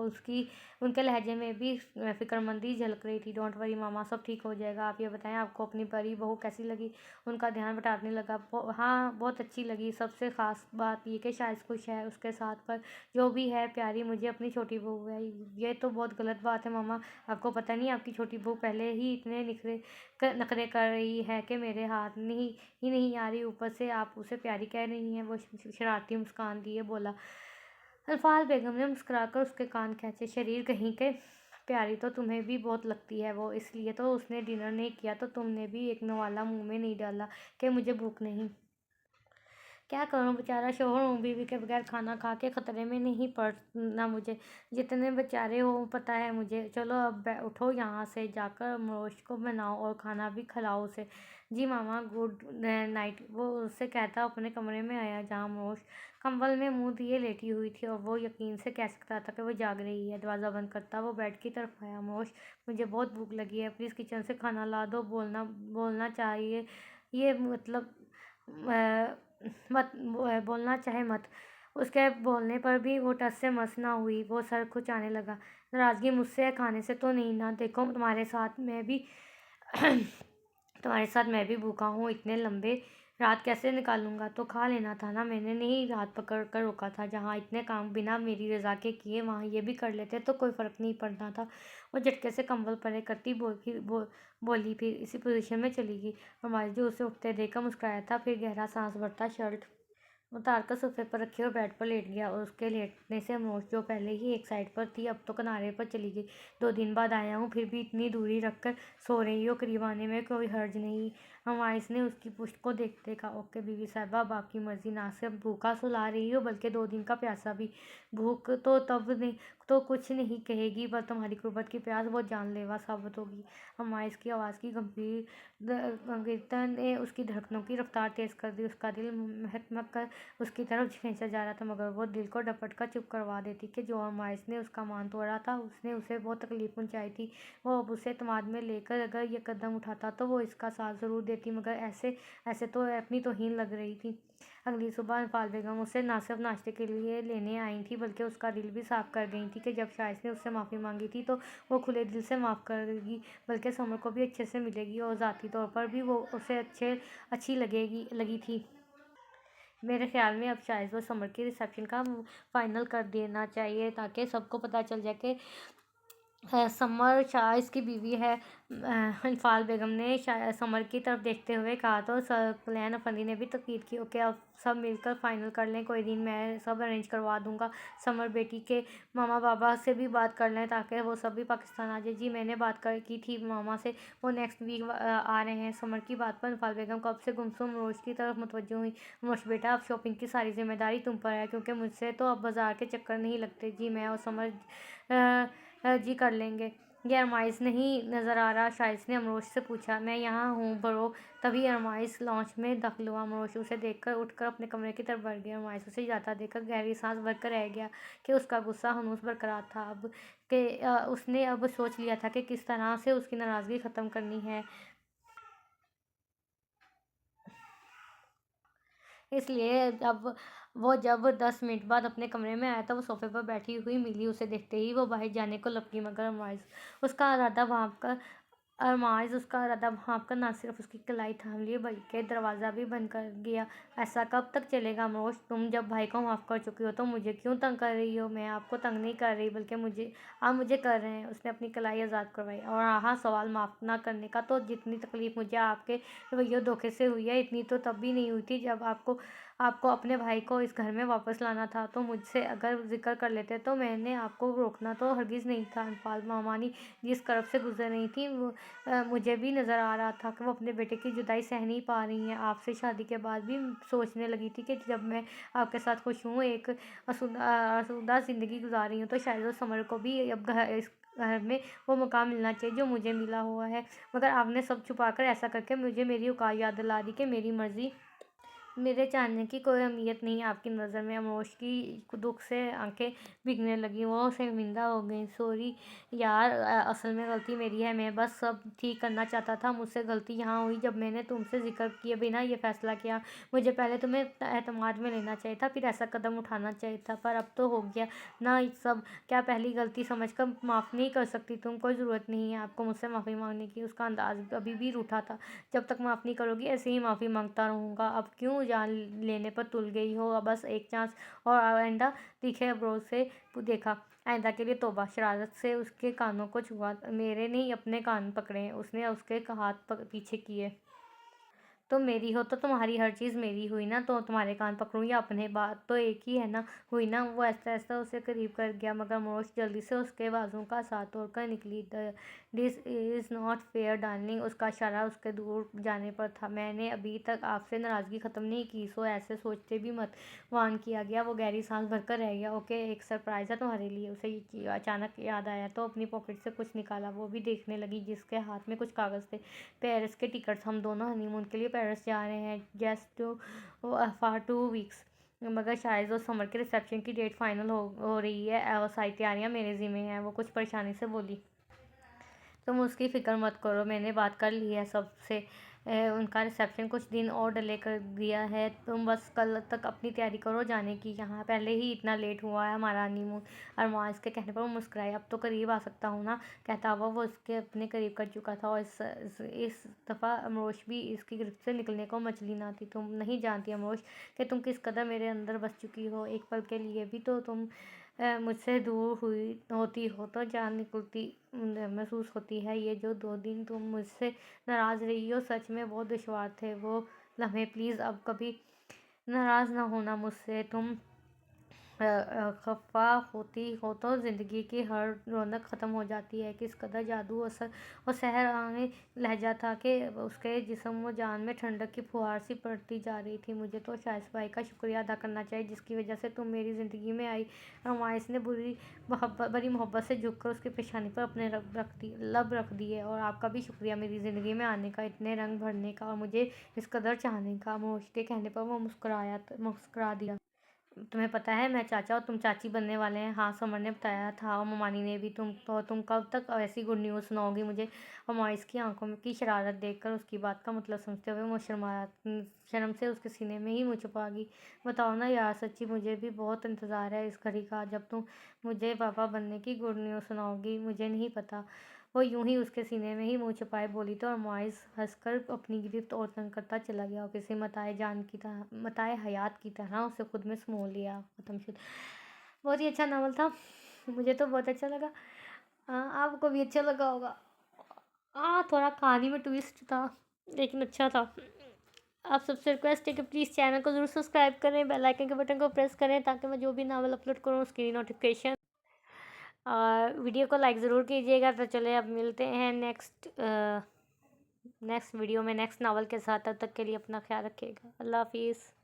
ان کے لہجے میں بھی فکرمندی جھلک رہی تھی۔ ڈونٹ وری ماما، سب ٹھیک ہو جائے گا۔ آپ یہ بتائیں آپ کو اپنی پری بہو کیسی لگی؟ ان کا دھیان بٹارنے لگا۔ ہاں بہت اچھی لگی، سب سے خاص بات یہ کہ شائز خوش ہے اس کے ساتھ، پر جو بھی ہے پیاری مجھے اپنی چھوٹی بہو ہے۔ یہ تو بہت غلط بات ہے ماما، آپ کو پتہ نہیں آپ کی چھوٹی بہو پہلے ہی اتنے نخرے کر رہی ہے کہ میرے ہاتھ ہی نہیں آ رہی، اوپر سے آپ اسے پیاری کہہ رہی ہیں۔ وہ شرارتی مسکان دیے بولا۔ انفال بیگم نے مسکرا کر اس کے کان کھینچے۔ شریر کہیں کہ پیاری تو تمہیں بھی بہت لگتی ہے وہ، اس لیے تو اس نے ڈنر نہیں کیا تو تم نے بھی ایک نوالا منہ میں نہیں ڈالا کہ مجھے بھوک نہیں۔ کیا کروں بیچارہ شوہر ہوں، بیوی کے بغیر کھانا کھا کے خطرے میں نہیں پڑنا مجھے، جتنے بیچارے ہو پتہ ہے مجھے۔ چلو اب اٹھو یہاں سے، جا کر امروش کو بناؤ اور کھانا بھی کھلاؤ اسے۔ جی ماما، گڈ نائٹ، وہ اسے کہتا اپنے کمرے میں آیا جہاں امروش کمبل میں منہ دیے لیٹی ہوئی تھی اور وہ یقین سے کہہ سکتا تھا کہ وہ جاگ رہی ہے۔ دروازہ بند کرتا وہ بیڈ کی طرف آیا۔ امروش، مجھے بہت بھوک لگی ہے، پلیز کچن سے کھانا لا دو۔ بولنا چاہیے یہ مطلب مت بولنا چاہے مت۔ اس کے بولنے پر بھی وہ ٹس سے مس نہ ہوئی، وہ سر کھچانے لگا۔ ناراضگی مجھ سے ہے، کھانے سے تو نہیں نا؟ دیکھو تمہارے ساتھ میں بھی بھوکا ہوں، اتنے لمبے رات کیسے نکالوں گا؟ تو کھا لینا تھا نا، میں نے نہیں ہاتھ پکڑ کر روکا تھا۔ جہاں اتنے کام بنا میری رضا کے کیے وہاں یہ بھی کر لیتے تو کوئی فرق نہیں پڑنا تھا۔ وہ جھٹکے سے کمبل پرے کرتی بولی پھر اسی پوزیشن میں چلی گئی۔ ارمائز جو اسے اٹھتے دیکھ کر مسکرایا تھا، پھر گہرا سانس بھرتا شرٹ اتار کر صوفے پر رکھی اور بیڈ پر لیٹ گیا، اور اس کے لیٹنے سے امروش جو پہلے ہی ایک سائڈ پر تھی اب تو کنارے پر چلی گئی۔ 2 دن بعد آیا ہوں، پھر بھی اتنی دوری رکھ کر سو رہی ہو، قریب آنے میں کوئی حرج نہیں۔ ارمائز نے اس کی پشت کو دیکھتے کہا۔ اوکے بیوی صاحبہ، اب آپ کی مرضی، نہ صرف بھوکا سلا رہی ہو بلکہ 2 دن کا پیاسا بھی۔ بھوک تو کچھ نہیں کہے گی، پر تمہاری قربت کی پیاس بہت جان لیوا ثابت ہوگی۔ ارمائز کی آواز کی گمبھیرتا نے اس کی دھڑکنوں کی رفتار تیز کر دی۔ اس کا دل مہک کر اس کی طرف کھینچا جا رہا تھا، مگر وہ دل کو ڈپٹ کر چپ کروا دیتی کہ جو ارمائز نے اس کا مان توڑا تھا اس نے اسے بہت تکلیف پہنچائی تھی۔ وہ اب اسے اعتماد میں لے کر اگر یہ قدم اٹھاتا تو وہ اس کا ساتھ ضرور دیتی، مگر ایسے تو اپنی توہین لگ رہی تھی۔ اگلی صبح انفال بیگم اسے نہ صرف ناشتے کے لیے لینے آئی تھی بلکہ اس کا دل بھی صاف کر گئی تھی کہ جب شائز نے اس سے معافی مانگی تھی تو وہ کھلے دل سے معاف کرے گی، بلکہ سمر کو بھی اچھے سے ملے گی اور ذاتی طور پر بھی وہ اسے اچھی لگی تھی۔ میرے خیال میں اب شائز و سمر کی ریسیپشن کا فائنل کر دینا چاہیے تاکہ سب کو پتہ چل جائے کہ سمر شائز کی بیوی ہے۔ انفال بیگم نے سمر کی طرف دیکھتے ہوئے کہا تو ثقلین افندی نے بھی تاکید کی۔ اوکے اب سب مل کر فائنل کر لیں، کوئی دن میں سب ارینج کروا دوں گا۔ سمر بیٹی کے ماما بابا سے بھی بات کر لیں تاکہ وہ سب بھی پاکستان آ جائیں۔ جی میں نے بات کی تھی ماما سے، وہ نیکسٹ ویک آ رہے ہیں۔ سمر کی بات پر انفال بیگم کب سے گمسم امروش کی طرف متوجہ ہوئی۔ امروش بیٹا، اب شاپنگ کی ساری ذمہ داری تم پر ہے، کیونکہ مجھ سے تو اب بازار کے چکر نہیں لگتے۔ جی میں اور سمر جی کر لیں گے۔ یہ ارمائز نہیں نظر آ رہا؟ شائز نے امروش سے پوچھا۔ میں یہاں ہوں برو۔ تبھی ارمائز لاؤنج میں داخل ہوا۔ امروش اسے دیکھ کر اٹھ کر اپنے کمرے کی طرف بڑھ گیا۔ ارمائز اسے جاتا دیکھ کر گہری سانس بھر کر رہ گیا کہ اس کا غصہ ہنوز برقرار تھا، اب کہ اس نے اب سوچ لیا تھا کہ کس طرح سے اس کی ناراضگی ختم کرنی ہے، اس لیے جب 10 منٹ بعد اپنے کمرے میں آیا تو وہ صوفے پر بیٹھی ہوئی ملی۔ اسے دیکھتے ہی وہ باہر جانے کو لپکی، مگر ارمائز اس کا ارادہ اور معاذ اس کا ردہ بھانپ کر نہ صرف اس کی کلائی تھام لی بلکہ دروازہ بھی بند کر گیا۔ ایسا کب تک چلے گا امروش؟ تم جب بھائی کو معاف کر چکی ہو تو مجھے کیوں تنگ کر رہی ہو؟ میں آپ کو تنگ نہیں کر رہی بلکہ آپ مجھے کر رہے ہیں۔ اس نے اپنی کلائی آزاد کروائی۔ اور ہاں، سوال معاف نہ کرنے کا تو جتنی تکلیف مجھے آپ کے رویے دھوکے سے ہوئی ہے اتنی تو تب بھی نہیں ہوئی تھی جب آپ کو اپنے بھائی کو اس گھر میں واپس لانا تھا۔ تو مجھ سے اگر ذکر کر لیتے تو میں نے آپ کو روکنا تو ہرگز نہیں تھا۔ انفال مامانی جس کرب سے گزر رہی تھی مجھے بھی نظر آ رہا تھا کہ وہ اپنے بیٹے کی جدائی سہ نہیں پا رہی ہیں۔ آپ سے شادی کے بعد بھی سوچنے لگی تھی کہ جب میں آپ کے ساتھ خوش ہوں، ایک آسودہ زندگی گزار رہی ہوں، تو شاید سمر کو بھی اب اس گھر میں وہ مقام ملنا چاہیے جو مجھے ملا ہوا ہے۔ مگر آپ نے سب چھپا کر ایسا کر کے مجھے میری اوقات یاد دلا دی کہ میری مرضی، میرے چاہنے کی کوئی اہمیت نہیں آپ کی نظر میں۔ امروش کی دکھ سے آنکھیں بھیگنے لگیں، وہ شرمندہ ہو گئی۔ سوری یار، اصل میں غلطی میری ہے، میں بس سب ٹھیک کرنا چاہتا تھا۔ مجھ سے غلطی یہاں ہوئی جب میں نے تم سے ذکر کیے بنا یہ فیصلہ کیا۔ مجھے پہلے تمہیں اعتماد میں لینا چاہیے تھا، پھر ایسا قدم اٹھانا چاہیے تھا، پر اب تو ہو گیا نا سب۔ کیا پہلی غلطی سمجھ کر معاف نہیں کر سکتی تم؟ کوئی ضرورت نہیں ہے آپ کو مجھ سے معافی مانگنے کی۔ اس کا انداز ابھی بھی روٹھا تھا۔ جب تک معاف نہیں کرو گی ایسے ہی معافی مانگتا رہوں گا۔ اب کیوں جان لینے پر تل گئی ہو؟ بس ایک چانس اور۔ آئندہ تیکھے ابرو سے دیکھا۔ آئندہ کے لیے توبہ۔ شرارت سے اس کے کانوں کو چھوا۔ میرے نہیں، اپنے کان پکڑے۔ اس نے اس کے ہاتھ پیچھے کیے۔ تم میری ہو تو تمہاری ہر چیز میری ہوئی نا، تو تمہارے کان پکڑوں یا اپنے؟ بات تو ایک ہی ہے نا، ہوئی نا؟ وہ آہستہ آہستہ اسے قریب کر گیا مگر امروش جلدی سے اس کے بازوؤں کا ساتھ توڑ کر نکلی۔ دس از ناٹ فیئر ڈارلنگ۔ اس کا اشارہ اس کے دور جانے پر تھا۔ میں نے ابھی تک آپ سے ناراضگی ختم نہیں کی، سو ایسے سوچتے بھی مت۔ وارن کیا گیا۔ وہ گہری سانس بھر کر رہ گیا۔ اوکے، ایک سرپرائز ہے تمہارے لیے۔ اسے اچانک یاد آیا تو اپنی پاکٹ سے کچھ نکالا۔ وہ بھی دیکھنے لگی جس کے ہاتھ میں کچھ کاغذ تھے۔ پیرس کے ٹکٹس۔ ہم دونوں ہنی مون کے لیے پیرس جا رہے ہیں، جسٹ فار 2 ویکس۔ مگر شائز اور سمر کے ریسیپشن کی ڈیٹ فائنل ہو رہی ہے اور ساری تیاریاں میرے ذمہ ہیں۔ وہ کچھ پریشانی سے بولی۔ تم اس کی فکر مت کرو، میں نے بات کر لی ہے سب سے۔ ان کا ریسیپشن کچھ دن اور ڈیلے کر دیا ہے۔ تم بس کل تک اپنی تیاری کرو جانے کی۔ یہاں پہلے ہی اتنا لیٹ ہوا ہے ہمارا ہنی مون۔ ارمان اس کے کہنے پر وہ مسکرائی۔ اب تو قریب آ سکتا ہوں نا؟ کہتا ہوا وہ اس کے اپنے قریب کر چکا تھا اور اس دفعہ امروش بھی اس کی گرفت سے نکلنے کو مچلی نہ تھی۔ تم نہیں جانتی امروش کہ تم کس قدر میرے اندر بس چکی ہو۔ ایک پل کے لیے بھی تو تم مجھ سے دور ہوتی ہو تو جان نکلتی محسوس ہوتی ہے۔ یہ جو 2 دن تم مجھ سے ناراض رہی ہو سچ میں بہت دشوار تھے وہ لمحے۔ پلیز اب کبھی ناراض نہ ہونا مجھ سے۔ تم خفا ہوتی ہو تو زندگی کی ہر رونق ختم ہو جاتی ہے۔ کس قدر جادو اثر اور سحر آنے لہجہ تھا کہ اس کے جسم و جان میں ٹھنڈک کی پھوار سی پڑتی جا رہی تھی۔ مجھے تو شائستہ بھائی کا شکریہ ادا کرنا چاہیے جس کی وجہ سے تم میری زندگی میں آئی۔ ارمائس نے بڑی محبت سے جھک کر اس کی پیشانی پر اپنے لب رکھ دیے۔ اور آپ کا بھی شکریہ میری زندگی میں آنے کا، اتنے رنگ بھرنے کا اور مجھے اس قدر چاہنے کا۔ امروش کے کہنے پر وہ مسکرا دیا۔ تمہیں پتہ ہے میں چاچا اور تم چاچی بننے والے ہیں؟ ہاں، سمر نے بتایا تھا اور ممانی نے بھی۔ تم کب تک ایسی گڈ نیوز سناؤ گی مجھے؟ ارمائس کی آنکھوں کی شرارت دیکھ کر اس کی بات کا مطلب سمجھتے ہوئے وہ شرم سے اس کے سینے میں ہی منہ چھپا گئی۔ بتاؤ نا یار، سچی مجھے بھی بہت انتظار ہے اس گھڑی کا جب تم مجھے پاپا بننے کی گڈ نیوز سناؤ گی۔ مجھے نہیں پتا۔ وہ یوں ہی اس کے سینے میں ہی منہ چھپائے بولی تو ارمائس ہنس کر اپنی گرفت اور تنگ کرتا چلا گیا اور کسی متاع حیات کی طرح اسے خود میں سمو لیا۔ ختم شد۔ بہت ہی اچھا ناول تھا، مجھے تو بہت اچھا لگا۔ آپ کو بھی اچھا لگا ہوگا۔ تھوڑا کہانی میں ٹویسٹ تھا لیکن اچھا تھا۔ آپ سب سے ریکویسٹ ہے کہ پلیز چینل کو ضرور سبسکرائب کریں، بیل آئکن کے بٹن کو پریس کریں تاکہ میں جو بھی ناول اپلوڈ کروں اس کی نوٹیفیکیشن، اور ویڈیو کو لائک ضرور کیجیے گا۔ تو چلے اب ملتے ہیں نیکسٹ ویڈیو میں نیکسٹ ناول کے ساتھ۔ تب تک کے لیے اپنا خیال رکھیے گا۔ اللہ حافظ۔